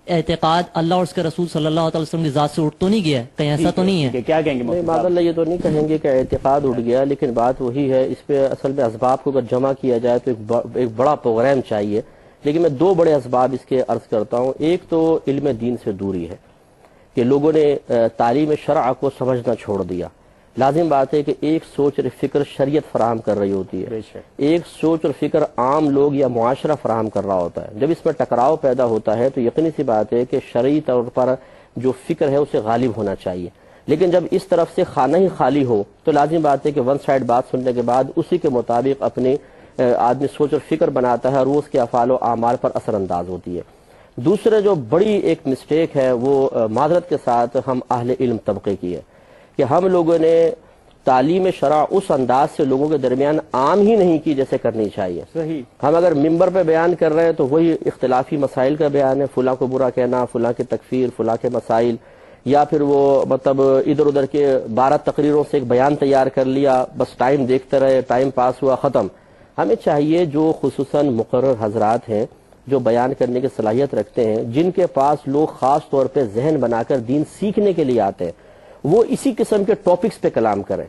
اعتقاد اللہ اور اس کے رسول صلی اللہ علیہ وسلم کی ذات سے اٹھ تو نہیں گیا ہے؟ کہیں ایسا تو نہیں ہے؟ کیا کہیں گے؟ معاذ اللہ یہ تو نہیں کہیں گے کہ اعتقاد اٹھ گیا، لیکن بات وہی ہے، اس پہ اصل میں اسباب کو اگر جمع کیا جائے تو ایک بڑا پروگرام چاہیے. لیکن میں دو بڑے اسباب اس کے عرض کرتا ہوں. ایک تو علم دین سے دوری ہے کہ لوگوں نے تعلیم شرع کو سمجھنا چھوڑ دیا. لازم بات ہے کہ ایک سوچ اور فکر شریعت فراہم کر رہی ہوتی ہے، ایک سوچ اور فکر عام لوگ یا معاشرہ فراہم کر رہا ہوتا ہے. جب اس میں ٹکراؤ پیدا ہوتا ہے تو یقینی سی بات ہے کہ شرعی طور پر جو فکر ہے اسے غالب ہونا چاہیے. لیکن جب اس طرف سے خانہ ہی خالی ہو تو لازم بات ہے کہ ون سائڈ بات سننے کے بعد اسی کے مطابق اپنی آدمی سوچ اور فکر بناتا ہے اور وہ اس کے افعال و اعمال پر اثر انداز ہوتی ہے. دوسرے جو بڑی ایک مسٹیک ہے وہ معذرت کے ساتھ ہم اہل علم طبقے کی ہے کہ ہم لوگوں نے تعلیم شرع اس انداز سے لوگوں کے درمیان عام ہی نہیں کی جیسے کرنی چاہیے. ہم اگر ممبر پہ بیان کر رہے ہیں تو وہی اختلافی مسائل کا بیان ہے، فلاں کو برا کہنا، فلاں کی تکفیر، فلاں کے مسائل، یا پھر وہ مطلب ادھر ادھر کے 12 تقریروں سے ایک بیان تیار کر لیا، بس ٹائم دیکھتے رہے، ٹائم پاس ہوا، ختم. ہمیں چاہیے جو خصوصاً مقرر حضرات ہیں جو بیان کرنے کی صلاحیت رکھتے ہیں، جن کے پاس لوگ خاص طور پہ ذہن بنا کر دین سیکھنے کے لیے آتے ہیں، وہ اسی قسم کے ٹاپکس پہ کلام کریں.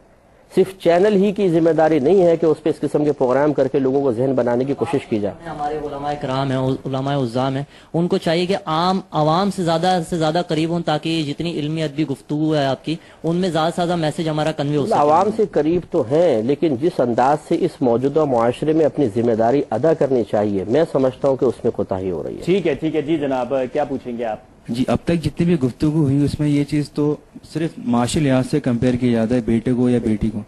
صرف چینل ہی کی ذمہ داری نہیں ہے کہ اس پہ اس قسم کے پروگرام کر کے لوگوں کو ذہن بنانے کی کوشش کی جائے. ہمارے علماء کرام ہیں، علماء عظام ہیں، ان کو چاہیے کہ عام عوام سے زیادہ قریب ہوں تاکہ جتنی علمی ادبی گفتگو ہے آپ کی ان میں زیادہ سے زیادہ میسج ہمارا کنوے ہو سکے. عوام سے قریب تو ہیں، لیکن جس انداز سے اس موجودہ معاشرے میں اپنی ذمہ داری ادا کرنی چاہیے میں سمجھتا ہوں کہ اس میں کوتاہی ہو رہی ہے. ٹھیک ہے جی جناب کیا پوچھیں گے آپ؟ جی اب تک جتنی بھی گفتگو ہوئی اس میں یہ چیز تو صرف معاشی لحاظ سے کمپیئر کیا جاتا ہے بیٹے کو یا بیٹی کو.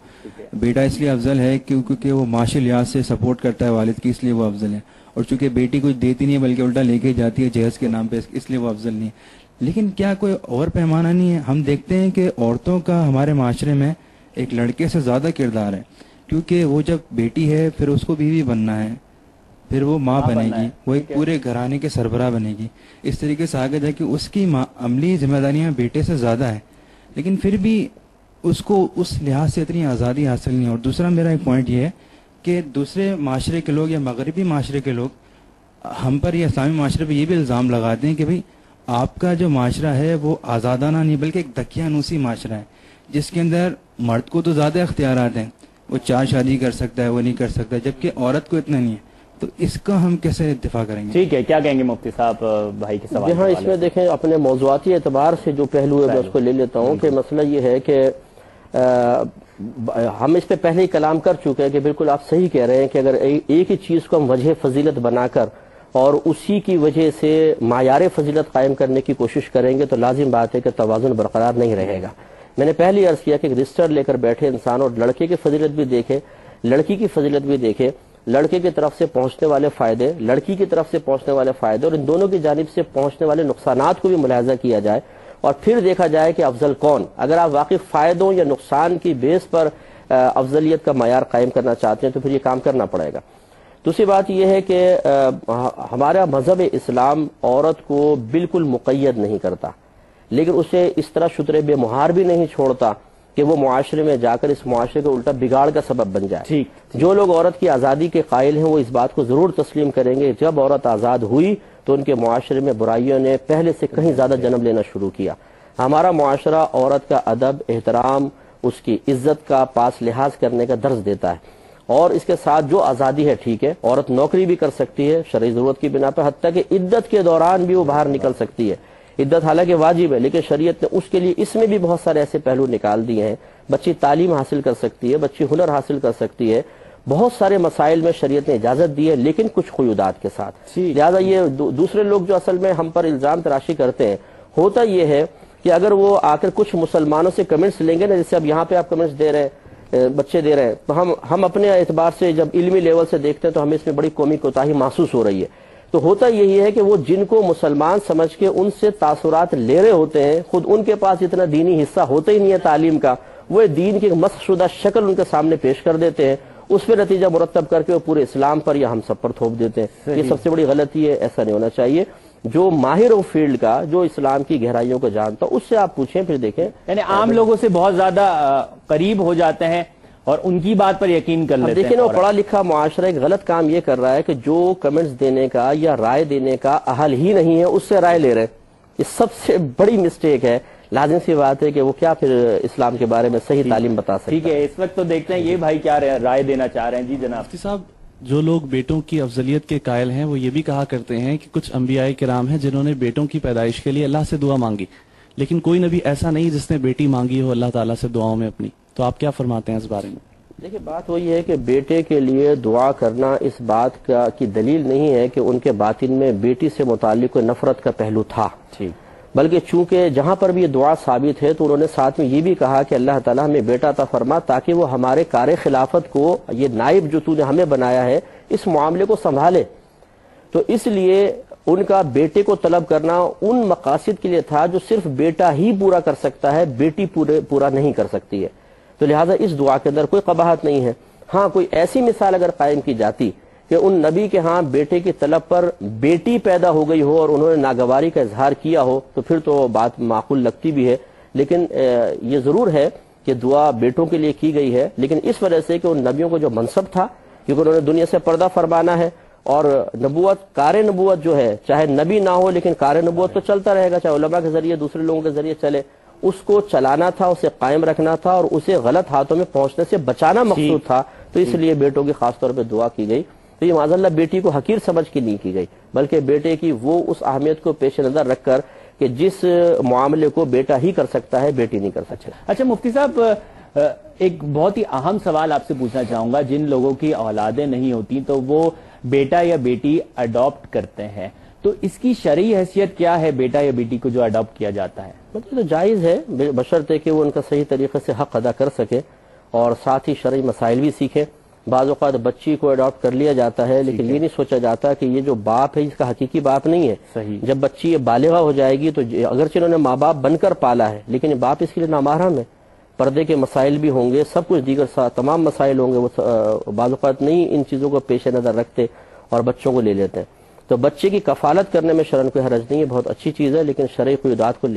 بیٹا اس لیے افضل ہے کیونکہ وہ معاشی لحاظ سے سپورٹ کرتا ہے والد کی، اس لیے وہ افضل ہے. اور چونکہ بیٹی کچھ دیتی نہیں ہے بلکہ الٹا لے کے جاتی ہے جہیز کے نام پہ، اس لیے وہ افضل نہیں ہے. لیکن کیا کوئی اور پیمانہ نہیں ہے؟ ہم دیکھتے ہیں کہ عورتوں کا ہمارے معاشرے میں ایک لڑکے سے زیادہ کردار ہے، کیونکہ وہ جب بیٹی ہے پھر اس کو بیوی بننا ہے، پھر وہ ماں بنے گی، وہ ایک پورے گھرانے کے سربراہ بنے گی. اس طریقے سے آگے جا کے اس کی عملی ذمہ داریاں بیٹے سے زیادہ ہے، لیکن پھر بھی اس کو اس لحاظ سے اتنی آزادی حاصل نہیں. اور دوسرا میرا ایک پوائنٹ یہ ہے کہ دوسرے معاشرے کے لوگ یا مغربی معاشرے کے لوگ ہم پر یا اسلامی معاشرے پہ یہ بھی الزام لگاتے ہیں کہ بھئی آپ کا جو معاشرہ ہے وہ آزادانہ نہیں بلکہ ایک دقیانوسی معاشرہ ہے، جس کے اندر مرد کو تو زیادہ اختیارات ہیں، وہ 4 شادی کر سکتا ہے، وہ نہیں کر سکتا، جبکہ عورت کو اتنا نہیں ہے. تو اس کا ہم کیسے اتفاق کریں گے؟ ٹھیک ہے، کیا کہیں گے مفتی صاحب بھائی کے سوال؟ جہاں اس میں دیکھیں اپنے موضوعاتی اعتبار سے جو پہلو ہے میں اس کو لے لیتا ہوں کہ مسئلہ یہ ہے کہ ہم اس پہ پہلے ہی کلام کر چکے ہیں کہ بالکل آپ صحیح کہہ رہے ہیں کہ اگر ایک ہی چیز کو ہم وجہ فضیلت بنا کر اور اسی کی وجہ سے معیار فضیلت قائم کرنے کی کوشش کریں گے تو لازم بات ہے کہ توازن برقرار نہیں رہے گا. میں نے پہلے عرض کیا کہ ایک رجسٹر لے کر بیٹھے انسان اور لڑکے کی فضیلت بھی دیکھے، لڑکی کی فضیلت بھی دیکھے، لڑکے کی طرف سے پہنچنے والے فائدے، لڑکی کی طرف سے پہنچنے والے فائدے اور ان دونوں کی جانب سے پہنچنے والے نقصانات کو بھی ملاحظہ کیا جائے اور پھر دیکھا جائے کہ افضل کون. اگر آپ واقعی فائدوں یا نقصان کی بیس پر افضلیت کا معیار قائم کرنا چاہتے ہیں تو پھر یہ کام کرنا پڑے گا. دوسری بات یہ ہے کہ ہمارا مذہب اسلام عورت کو بالکل مقید نہیں کرتا، لیکن اسے اس طرح شترے بے مہار بھی نہیں چھوڑتا کہ وہ معاشرے میں جا کر اس معاشرے کو الٹا بگاڑ کا سبب بن جائے. جو لوگ عورت کی آزادی کے قائل ہیں وہ اس بات کو ضرور تسلیم کریں گے جب عورت آزاد ہوئی تو ان کے معاشرے میں برائیوں نے پہلے سے کہیں زیادہ جنم لینا شروع کیا. ہمارا معاشرہ عورت کا ادب، احترام، اس کی عزت کا پاس لحاظ کرنے کا درس دیتا ہے اور اس کے ساتھ جو آزادی ہے ٹھیک ہے، عورت نوکری بھی کر سکتی ہے شرعی ضرورت کی بنا پر، حتیٰ کہ عدت کے دوران بھی وہ باہر نکل سکتی ہے. عدت حالانکہ واجب ہے لیکن شریعت نے اس کے لیے اس میں بھی بہت سارے ایسے پہلو نکال دیے ہیں. بچی تعلیم حاصل کر سکتی ہے، بچی ہنر حاصل کر سکتی ہے، بہت سارے مسائل میں شریعت نے اجازت دی ہے لیکن کچھ قیودات کے ساتھ. لہٰذا یہ دوسرے لوگ جو اصل میں ہم پر الزام تراشی کرتے ہیں، ہوتا یہ ہے کہ اگر وہ آ کر کچھ مسلمانوں سے کمنٹس لیں گے نا، جیسے اب یہاں پہ آپ کمنٹس دے رہے ہیں، بچے دے رہے ہیں، تو ہم اپنے اعتبار سے جب علمی لیول سے دیکھتے ہیں تو ہمیں اس میں بڑی قومی کوتاہی محسوس ہو رہی ہے. تو ہوتا یہی ہے کہ وہ جن کو مسلمان سمجھ کے ان سے تاثرات لے رہے ہوتے ہیں، خود ان کے پاس اتنا دینی حصہ ہوتا ہی نہیں ہے تعلیم کا، وہ دین کی مسخ شدہ شکل ان کے سامنے پیش کر دیتے ہیں. اس پہ نتیجہ مرتب کر کے وہ پورے اسلام پر یا ہم سب پر تھوپ دیتے ہیں. یہ سب سے بڑی غلطی ہے, ایسا نہیں ہونا چاہیے. جو ماہر ہو فیلڈ کا, جو اسلام کی گہرائیوں کو جانتا ہو, اس سے آپ پوچھیں پھر دیکھیں. یعنی عام لوگوں سے بہت زیادہ قریب ہو جاتے ہیں اور ان کی بات پر یقین کر لیتے ہیں. دیکھیں, وہ پڑھا لکھا معاشرہ ایک غلط کام یہ کر رہا ہے کہ جو کمنٹس دینے کا یا رائے دینے کا اہل ہی نہیں ہے اس سے رائے لے رہے ہیں. یہ سب سے بڑی مسٹیک ہے. لازم سی بات ہے کہ وہ کیا پھر اسلام کے بارے میں صحیح تعلیم بتا سکتا ہے. ٹھیک ہے, اس وقت تو دیکھتے ہیں یہ بھائی کیا رائے دینا چاہ رہے ہیں. جی جناب. مفتی صاحب, جو لوگ بیٹوں کی افضلیت کے قائل ہیں وہ یہ بھی کہا کرتے ہیں کہ کچھ انبیاء کرام ہیں جنہوں نے بیٹوں کی پیدائش کے لیے اللہ سے دعا مانگی, لیکن کوئی نبی ایسا نہیں جس نے بیٹی مانگی ہو اللہ تعالیٰ سے دعاؤں میں اپنی. تو آپ کیا فرماتے ہیں اس بارے میں؟ دیکھیں, بات وہی ہے کہ بیٹے کے لیے دعا کرنا اس بات کی دلیل نہیں ہے کہ ان کے باطن میں بیٹی سے متعلق کوئی نفرت کا پہلو تھا, بلکہ چونکہ جہاں پر بھی یہ دعا ثابت ہے تو انہوں نے ساتھ میں یہ بھی کہا کہ اللہ تعالیٰ ہمیں بیٹا عطا فرما تاکہ وہ ہمارے کار خلافت کو, یہ نائب جو تو نے ہمیں بنایا ہے, اس معاملے کو سنبھالے. تو اس لیے ان کا بیٹے کو طلب کرنا ان مقاصد کے لیے تھا جو صرف بیٹا ہی پورا کر سکتا ہے, بیٹی پورا نہیں کر سکتی ہے. تو لہٰذا اس دعا کے اندر کوئی قباحت نہیں ہے. ہاں, کوئی ایسی مثال اگر قائم کی جاتی کہ ان نبی کے ہاں بیٹے کی طلب پر بیٹی پیدا ہو گئی ہو اور انہوں نے ناگواری کا اظہار کیا ہو تو پھر تو بات معقول لگتی بھی ہے. لیکن یہ ضرور ہے کہ دعا بیٹوں کے لیے کی گئی ہے, لیکن اس وجہ سے کہ ان نبیوں کو جو منصب تھا, کیونکہ انہوں نے دنیا سے پردہ فرمانا ہے, اور نبوت, کار نبوت جو ہے, چاہے نبی نہ ہو لیکن کار نبوت تو چلتا رہے گا, چاہے علماء کے ذریعے دوسرے لوگوں کے ذریعے چلے, اس کو چلانا تھا, اسے قائم رکھنا تھا اور اسے غلط ہاتھوں میں پہنچنے سے بچانا مقصود تھا. تو اس لیے بیٹوں کی خاص طور پہ دعا کی گئی. تو یہ معاذ اللہ بیٹی کو حقیر سمجھ کے نہیں کی گئی, بلکہ بیٹے کی وہ اس اہمیت کو پیش نظر رکھ کر کہ جس معاملے کو بیٹا ہی کر سکتا ہے بیٹی نہیں کر سکتا. اچھا مفتی صاحب, ایک بہت ہی اہم سوال آپ سے پوچھنا چاہوں گا. جن لوگوں کی اولادیں نہیں ہوتی تو وہ بیٹا یا بیٹی اڈاپٹ کرتے ہیں, تو اس کی شرعی حیثیت کیا ہے بیٹا یا بیٹی کو جو اڈاپٹ کیا جاتا ہے؟ مطلب تو جائز ہے, بشرطے کہ وہ ان کا صحیح طریقے سے حق ادا کر سکے اور ساتھ ہی شرعی مسائل بھی سیکھے. بعض اوقات بچی کو اڈاپٹ کر لیا جاتا ہے لیکن یہ نہیں سوچا جاتا کہ یہ جو باپ ہے اس کا حقیقی باپ نہیں ہے. جب بچی بالغہ ہو جائے گی تو اگرچہ انہوں نے ماں باپ بن کر پالا ہے لیکن باپ اس کے لیے نامحرم ہے. پردے کے مسائل بھی ہوں گے, سب کچھ دیگر تمام مسائل ہوں گے, وہ بعض اوقات نہیں ان چیزوں کو پیش نظر رکھتے اور بچوں کو لے لیتے ہیں. تو بچے کی کفالت کرنے میں شرعاً کوئی حرج نہیں ہے, بہت اچھی چیز ہے, لیکن شرعی قیودات کو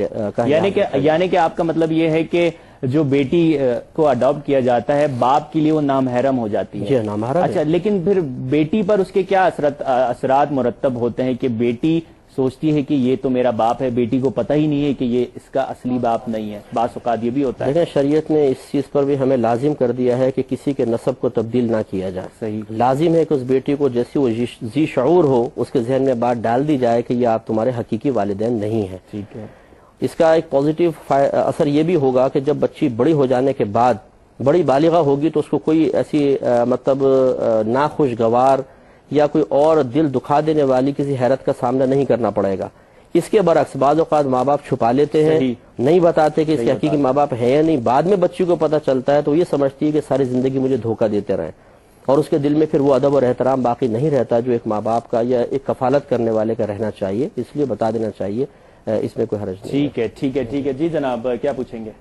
یعنی کہ آپ کا مطلب یہ ہے کہ جو بیٹی کو اڈاپٹ کیا جاتا ہے باپ کے لیے وہ نامحرم ہو جاتی ہے. جی نامحرم. اچھا, لیکن پھر بیٹی پر اس کے کیا اثرات مرتب ہوتے ہیں کہ بیٹی سوچتی ہے کہ یہ تو میرا باپ ہے, بیٹی کو پتہ ہی نہیں ہے کہ یہ اس کا اصلی باپ نہیں ہے. بعض اوقات یہ بھی ہوتا ہے. لیکن شریعت نے اس چیز پر بھی ہمیں لازم کر دیا ہے کہ کسی کے نسب کو تبدیل نہ کیا جائے. صحیح. لازم ہے کہ اس بیٹی کو جیسی وہ ذی شعور ہو اس کے ذہن میں بات ڈال دی جائے کہ یہ آپ تمہارے حقیقی والدین نہیں ہیں. ٹھیک ہے. اس کا ایک پازیٹیو اثر یہ بھی ہوگا کہ جب بچی بڑی ہو جانے کے بعد بڑی بالغہ ہوگی تو اس کو کوئی ایسی مطلب ناخوشگوار یا کوئی اور دل دکھا دینے والی کسی حیرت کا سامنا نہیں کرنا پڑے گا. اس کے برعکس بعض اوقات ماں باپ چھپا لیتے ہیں, نہیں بتاتے کہ اس کے حقیقی ماں باپ ہے یا نہیں. بعد میں بچی کو پتہ چلتا ہے تو یہ سمجھتی ہے کہ ساری زندگی مجھے دھوکہ دیتے رہے, اور اس کے دل میں پھر وہ ادب اور احترام باقی نہیں رہتا جو ایک ماں باپ کا یا ایک کفالت کرنے والے کا رہنا چاہیے. اس لیے بتا دینا چاہیے, اس میں کوئی حرج نہیں. ٹھیک ہے, ٹھیک ہے, ٹھیک ہے. جی جناب, کیا پوچھیں گے؟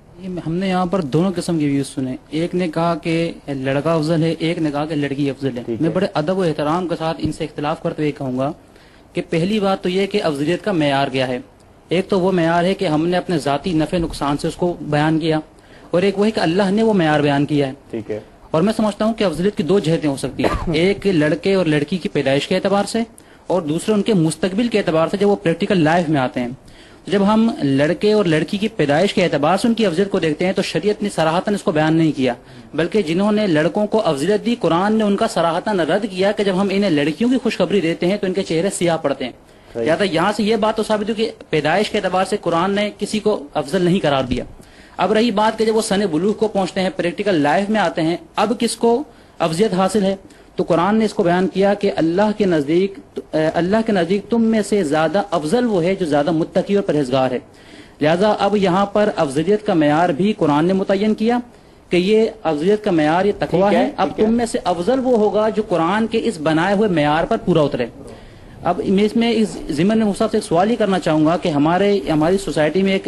ہم نے یہاں پر دونوں قسم کے ویوز سنے. ایک نے کہا کہ لڑکا افضل ہے, ایک نے کہا کہ لڑکی افضل ہے. میں بڑے ادب و احترام کے ساتھ ان سے اختلاف کرتے ہوئے کہوں گا کہ پہلی بات تو یہ کہ افضلیت کا معیار کیا ہے. ایک تو وہ معیار ہے کہ ہم نے اپنے ذاتی نفع نقصان سے اس کو بیان کیا, اور ایک وہ ہے کہ اللہ نے وہ معیار بیان کیا ہے. ٹھیک ہے. اور میں سمجھتا ہوں کہ افضلیت کی دو جہتیں ہو سکتی ہیں, ایک لڑکے اور لڑکی کی پیدائش کے اعتبار سے, اور دوسرے ان کے مستقبل کے اعتبار سے جب وہ پریکٹیکل لائف میں آتے ہیں. جب ہم لڑکے اور لڑکی کی پیدائش کے اعتبار سے ان کی افضلیت کو دیکھتے ہیں تو شریعت نے صراحتاً اس کو بیان نہیں کیا, بلکہ جنہوں نے لڑکوں کو افضلیت دی قرآن نے ان کا صراحتاً رد کیا کہ جب ہم انہیں لڑکیوں کی خوشخبری دیتے ہیں تو ان کے چہرے سیاہ پڑتے ہیں. لہٰذا یہاں سے یہ بات تو ثابت ہوئی کہ پیدائش کے اعتبار سے قرآن نے کسی کو افضل نہیں قرار دیا. اب رہی بات کہ جب وہ سن بلوغ کو پہنچتے ہیں, پریکٹیکل لائف میں آتے ہیں, اب کس کو افضلیت حاصل ہے, تو قرآن نے اس کو بیان کیا کہ اللہ کے نزدیک تم میں سے زیادہ افضل وہ ہے جو زیادہ متقی اور پرہیزگار ہے. لہذا اب یہاں پر افضلیت کا معیار بھی قرآن نے متعین کیا کہ یہ افضلیت کا معیار یہ تقوی ہے. اب تم میں سے افضل وہ ہوگا جو قرآن کے اس بنائے ہوئے معیار پر پورا اترے. اب میں اس ضمن میں مصعب سے ایک سوال ہی کرنا چاہوں گا کہ ہماری سوسائٹی میں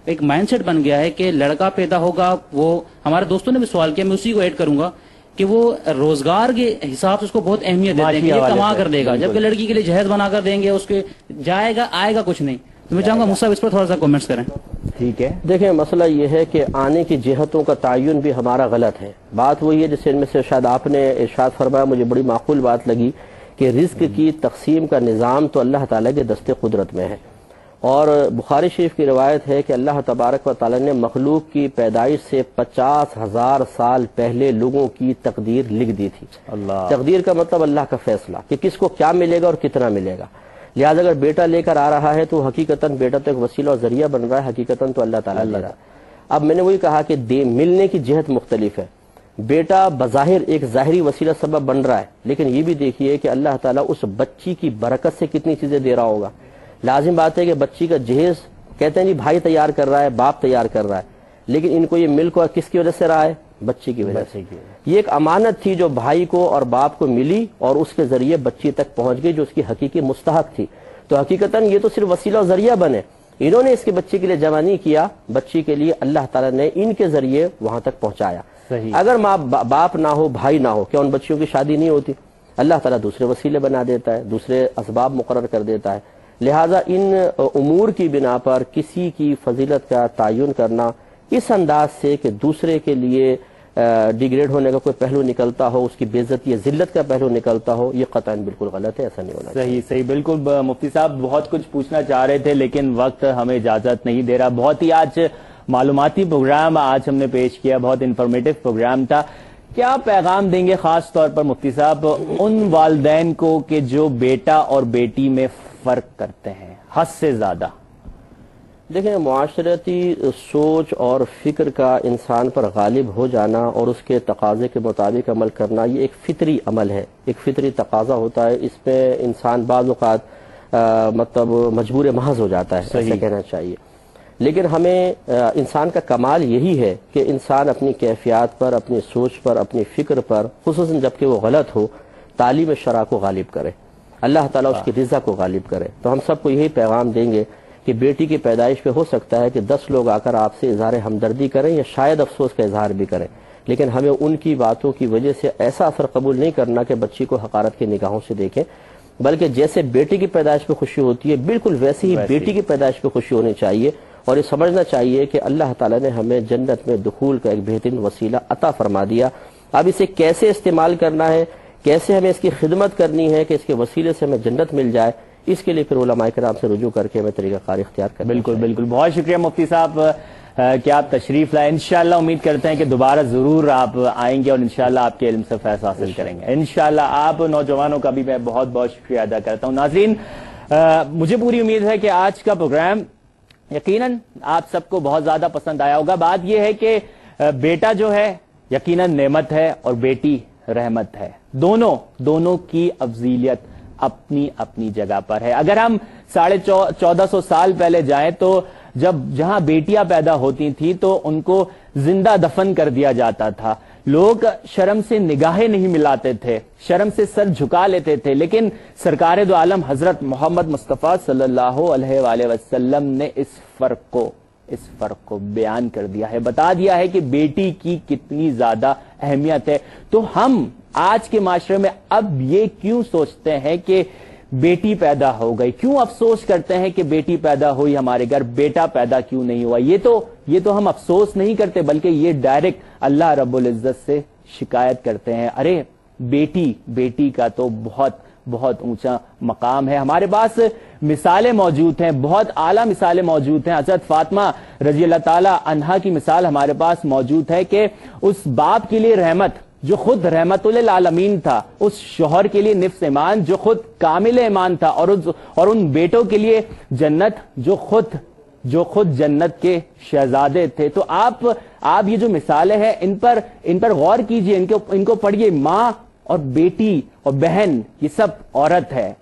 ایک مائنڈ سیٹ بن گیا ہے کہ لڑکا پیدا ہوگا, وہ ہمارے دوستوں نے بھی سوال کیا, میں اسی کو ایڈ کروں گا کہ وہ روزگار کے حساب سے اس کو بہت اہمیت دیتے ہیں کہ یہ کما کر دے گا، جبکہ لڑکی کے لیے جہیز بنا کر دیں گے، اس کے جائے گا آئے گا کچھ نہیں. تو میں چاہوں گا مصعب اس پر تھوڑا سا کامنٹس کریں. ٹھیک ہے. دیکھیں مسئلہ یہ ہے کہ آنے کی جہتوں کا تعین بھی ہمارا غلط ہے. بات وہی ہے جس میں سے شاید آپ نے ارشاد فرمایا، مجھے بڑی معقول بات لگی کہ رزق کی تقسیم کا نظام تو اللہ تعالیٰ کے دست قدرت میں ہے. اور بخاری شریف کی روایت ہے کہ اللہ تبارک و تعالیٰ نے مخلوق کی پیدائش سے 50,000 سال پہلے لوگوں کی تقدیر لکھ دی تھی. تقدیر کا مطلب اللہ کا فیصلہ کہ کس کو کیا ملے گا اور کتنا ملے گا. لہٰذا اگر بیٹا لے کر آ رہا ہے تو حقیقتاً بیٹا تو ایک وسیلہ اور ذریعہ بن رہا ہے، حقیقتاً تو اللہ تعالیٰ لے رہا ہے. اب میں نے وہی کہا کہ ملنے کی جہت مختلف ہے. بیٹا بظاہر ایک ظاہری وسیلہ سبب بن رہا ہے، لیکن یہ بھی دیکھیے کہ اللہ تعالیٰ اس بچی کی برکت سے کتنی چیزیں دے رہا ہوگا. لازم بات ہے کہ بچی کا جہیز کہتے ہیں جی بھائی تیار کر رہا ہے، باپ تیار کر رہا ہے، لیکن ان کو یہ ملک اور کس کی وجہ سے رہا ہے؟ بچی کی وجہ سے. یہ ایک امانت تھی جو بھائی کو اور باپ کو ملی اور اس کے ذریعے بچی تک پہنچ گئی جو اس کی حقیقی مستحق تھی. تو حقیقتاً یہ تو صرف وسیلہ اور ذریعہ بنے. انہوں نے اس کے بچے کے لیے جمع نہیں کیا، بچی کے لیے اللہ تعالیٰ نے ان کے ذریعے وہاں تک پہنچایا. اگر ماں باپ نہ ہو، بھائی نہ ہو، کیا ان بچیوں کی شادی نہیں ہوتی؟ اللہ تعالیٰ دوسرے وسیلے بنا دیتا ہے، دوسرے اسباب مقرر کر دیتا ہے. لہٰذا ان امور کی بنا پر کسی کی فضیلت کا تعین کرنا اس انداز سے کہ دوسرے کے لیے ڈیگریڈ ہونے کا کوئی پہلو نکلتا ہو، اس کی بے عزتی یا ذلت کا پہلو نکلتا ہو، یہ قطعاً بالکل غلط ہے. ایسا نہیں ہونا چاہیے. صحیح بالکل. مفتی صاحب بہت کچھ پوچھنا چاہ رہے تھے لیکن وقت ہمیں اجازت نہیں دے رہا. بہت ہی آج معلوماتی پروگرام آج ہم نے پیش کیا، بہت انفارمیٹو پروگرام تھا. کیا پیغام دیں گے خاص طور پر مفتی صاحب ان والدین کو کہ جو بیٹا اور بیٹی میں فرق کرتے ہیں حد سے زیادہ؟ دیکھیں معاشرتی سوچ اور فکر کا انسان پر غالب ہو جانا اور اس کے تقاضے کے مطابق عمل کرنا یہ ایک فطری عمل ہے، ایک فطری تقاضا ہوتا ہے. اس میں انسان بعض اوقات مطلب مجبور محض ہو جاتا ہے، ایسا کہنا چاہیے. لیکن ہمیں انسان کا کمال یہی ہے کہ انسان اپنی کیفیات پر، اپنی سوچ پر، اپنی فکر پر، خصوصاً جب کہ وہ غلط ہو، تعلیم شرع کو غالب کرے، اللہ تعالیٰ اس کی رضا کو غالب کرے. تو ہم سب کو یہی پیغام دیں گے کہ بیٹی کی پیدائش پہ ہو سکتا ہے کہ 10 لوگ آ کر آپ سے اظہار ہمدردی کریں یا شاید افسوس کا اظہار بھی کریں، لیکن ہمیں ان کی باتوں کی وجہ سے ایسا اثر قبول نہیں کرنا کہ بچی کو حقارت کی نگاہوں سے دیکھیں، بلکہ جیسے بیٹی کی پیدائش پہ خوشی ہوتی ہے بالکل ویسے ہی بیٹی کی پیدائش پہ خوشی ہونی چاہیے. اور یہ سمجھنا چاہیے کہ اللہ تعالیٰ نے ہمیں جنت میں دخول کا ایک بہترین وسیلہ عطا فرما دیا. اب اسے کیسے استعمال کرنا ہے، کیسے ہمیں اس کی خدمت کرنی ہے کہ اس کے وسیلے سے ہمیں جنت مل جائے، اس کے لیے پھر علماء کرام سے رجوع کر کے ہمیں طریقہ کار اختیار کرنا. بالکل بالکل. بہت شکریہ مفتی صاحب کہ آپ تشریف لائیں. انشاءاللہ امید کرتے ہیں کہ دوبارہ ضرور آپ آئیں گے اور انشاءاللہ آپ کے علم سے فیض حاصل کریں گے انشاءاللہ. آپ نوجوانوں کا بھی میں بہت بہت شکریہ ادا کرتا ہوں. ناظرین مجھے پوری امید ہے کہ آج کا پروگرام یقیناً آپ سب کو بہت زیادہ پسند آیا ہوگا. بات یہ ہے کہ بیٹا جو ہے یقیناً نعمت ہے اور بیٹی رحمت ہے. دونوں کی افضیلیت اپنی اپنی جگہ پر ہے. اگر ہم 1450 سال پہلے جائیں تو جہاں بیٹیاں پیدا ہوتی تھیں تو ان کو زندہ دفن کر دیا جاتا تھا. لوگ شرم سے نگاہیں نہیں ملاتے تھے، شرم سے سر جھکا لیتے تھے. لیکن سرکار دو عالم حضرت محمد مصطفیٰ صلی اللہ علیہ وآلہ وسلم نے اس فرق کو بیان کر دیا ہے، بتا دیا ہے کہ بیٹی کی کتنی زیادہ اہمیت ہے. تو ہم آج کے معاشرے میں اب یہ کیوں سوچتے ہیں کہ بیٹی پیدا ہو گئی، کیوں افسوس کرتے ہیں کہ بیٹی پیدا ہوئی ہمارے گھر، بیٹا پیدا کیوں نہیں ہوا؟ یہ تو ہم افسوس نہیں کرتے بلکہ یہ ڈائریکٹ اللہ رب العزت سے شکایت کرتے ہیں. ارے بیٹی کا تو بہت اونچا مقام ہے. ہمارے پاس مثالیں موجود ہیں، بہت اعلیٰ مثالیں موجود ہیں. حضرت فاطمہ رضی اللہ تعالی عنہا کی مثال ہمارے پاس موجود ہے کہ اس باپ کے لیے رحمت جو خود رحمت للعالمین تھا، اس شوہر کے لیے نفس ایمان جو خود کامل ایمان تھا، اور ان بیٹوں کے لیے جنت جو خود جنت کے شہزادے تھے. تو آپ یہ جو مثالیں ہیں ان پر غور کیجئے، ان کو پڑھیے. ماں اور بیٹی اور بہن یہ سب عورت ہے.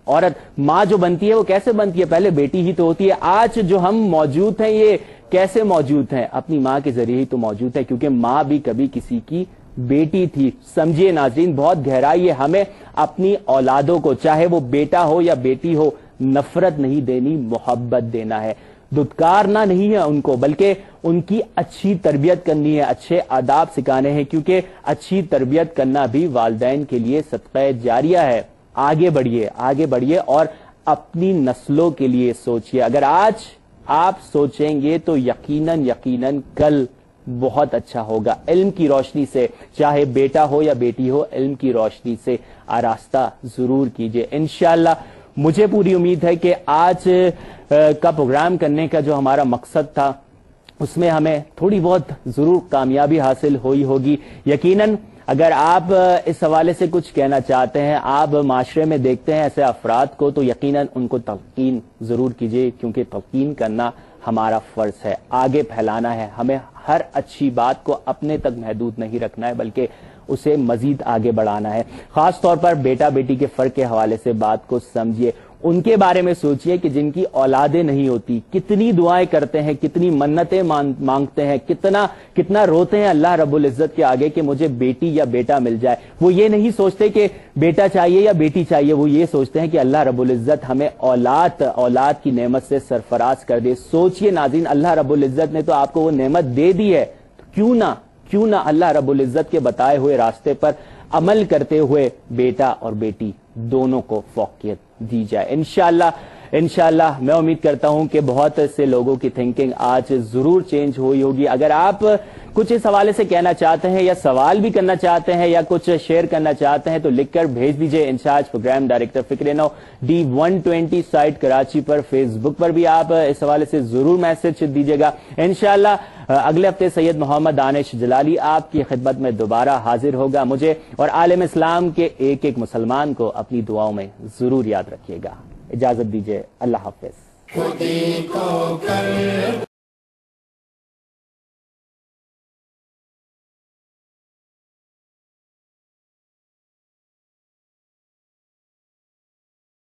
ماں جو بنتی ہے وہ کیسے بنتی ہے؟ پہلے بیٹی ہی تو ہوتی ہے. آج جو ہم موجود ہیں یہ کیسے موجود ہیں؟ اپنی ماں کے ذریعے ہی تو موجود ہے، کیونکہ ماں بھی کبھی کسی کی بیٹی تھی. سمجھیے ناظرین بہت گہرائی ہے. ہمیں اپنی اولادوں کو چاہے وہ بیٹا ہو یا بیٹی ہو نفرت نہیں دینی، محبت دینا ہے. دھتکارنا نہیں ہے ان کو، بلکہ ان کی اچھی تربیت کرنی ہے، اچھے آداب سکھانے ہیں، کیونکہ اچھی تربیت کرنا بھی والدین کے لیے صدقہ جاریہ ہے۔ آگے بڑھیے اور اپنی نسلوں کے لیے سوچئے۔ اگر آج آپ سوچیں گے تو یقیناً کل بہت اچھا ہوگا۔ علم کی روشنی سے، چاہے بیٹا ہو یا بیٹی ہو، علم کی روشنی سے آراستہ ضرور کیجئے۔ انشاءاللہ مجھے پوری امید ہے کہ آج کا پروگرام کرنے کا جو ہمارا مقصد تھا اس میں ہمیں تھوڑی بہت ضرور کامیابی حاصل ہوئی ہوگی۔ یقیناً اگر آپ اس حوالے سے کچھ کہنا چاہتے ہیں، آپ معاشرے میں دیکھتے ہیں ایسے افراد کو، تو یقیناً ان کو تلقین ضرور کیجئے، کیونکہ تلقین کرنا ہمارا فرض ہے، آگے پھیلانا ہے۔ ہمیں ہر اچھی بات کو اپنے تک محدود نہیں رکھنا ہے، بلکہ اسے مزید آگے بڑھانا ہے۔ خاص طور پر بیٹا بیٹی کے فرق کے حوالے سے بات کو سمجھیے، ان کے بارے میں سوچئے کہ جن کی اولادیں نہیں ہوتی، کتنی دعائیں کرتے ہیں، کتنی منتیں مانگتے ہیں، کتنا روتے ہیں اللہ رب العزت کے آگے کہ مجھے بیٹی یا بیٹا مل جائے۔ وہ یہ نہیں سوچتے کہ بیٹا چاہیے یا بیٹی چاہیے، وہ یہ سوچتے ہیں کہ اللہ رب العزت ہمیں اولاد کی نعمت سے سرفراز کر دے۔ سوچئے ناظرین، اللہ رب العزت نے تو آپ کو وہ نعمت دے دی ہے، تو کیوں نہ اللہ رب العزت کے بتائے ہوئے راستے پر عمل کرتے ہوئے بیٹا اور بیٹی دونوں کو فوقیت دی جائے۔ انشاءاللہ میں امید کرتا ہوں کہ بہت سے لوگوں کی تھنکنگ آج ضرور چینج ہوئی ہوگی۔ اگر آپ کچھ اس حوالے سے کہنا چاہتے ہیں یا سوال بھی کرنا چاہتے ہیں یا کچھ شیئر کرنا چاہتے ہیں تو لکھ کر بھیج دیجئے۔ انچارج پروگرام ڈائریکٹر فکر نو D120 سائٹ کراچی پر، فیس بک پر بھی آپ اس حوالے سے ضرور میسج دیجئے گا۔ انشاءاللہ اگلے ہفتے سید محمد دانش جلالی آپ کی خدمت میں دوبارہ حاضر ہوگا۔ مجھے اور عالم اسلام کے ایک مسلمان کو اپنی دعاؤں میں ضرور یاد رکھیے گا۔ اجازت دیجئے، اللہ حافظ۔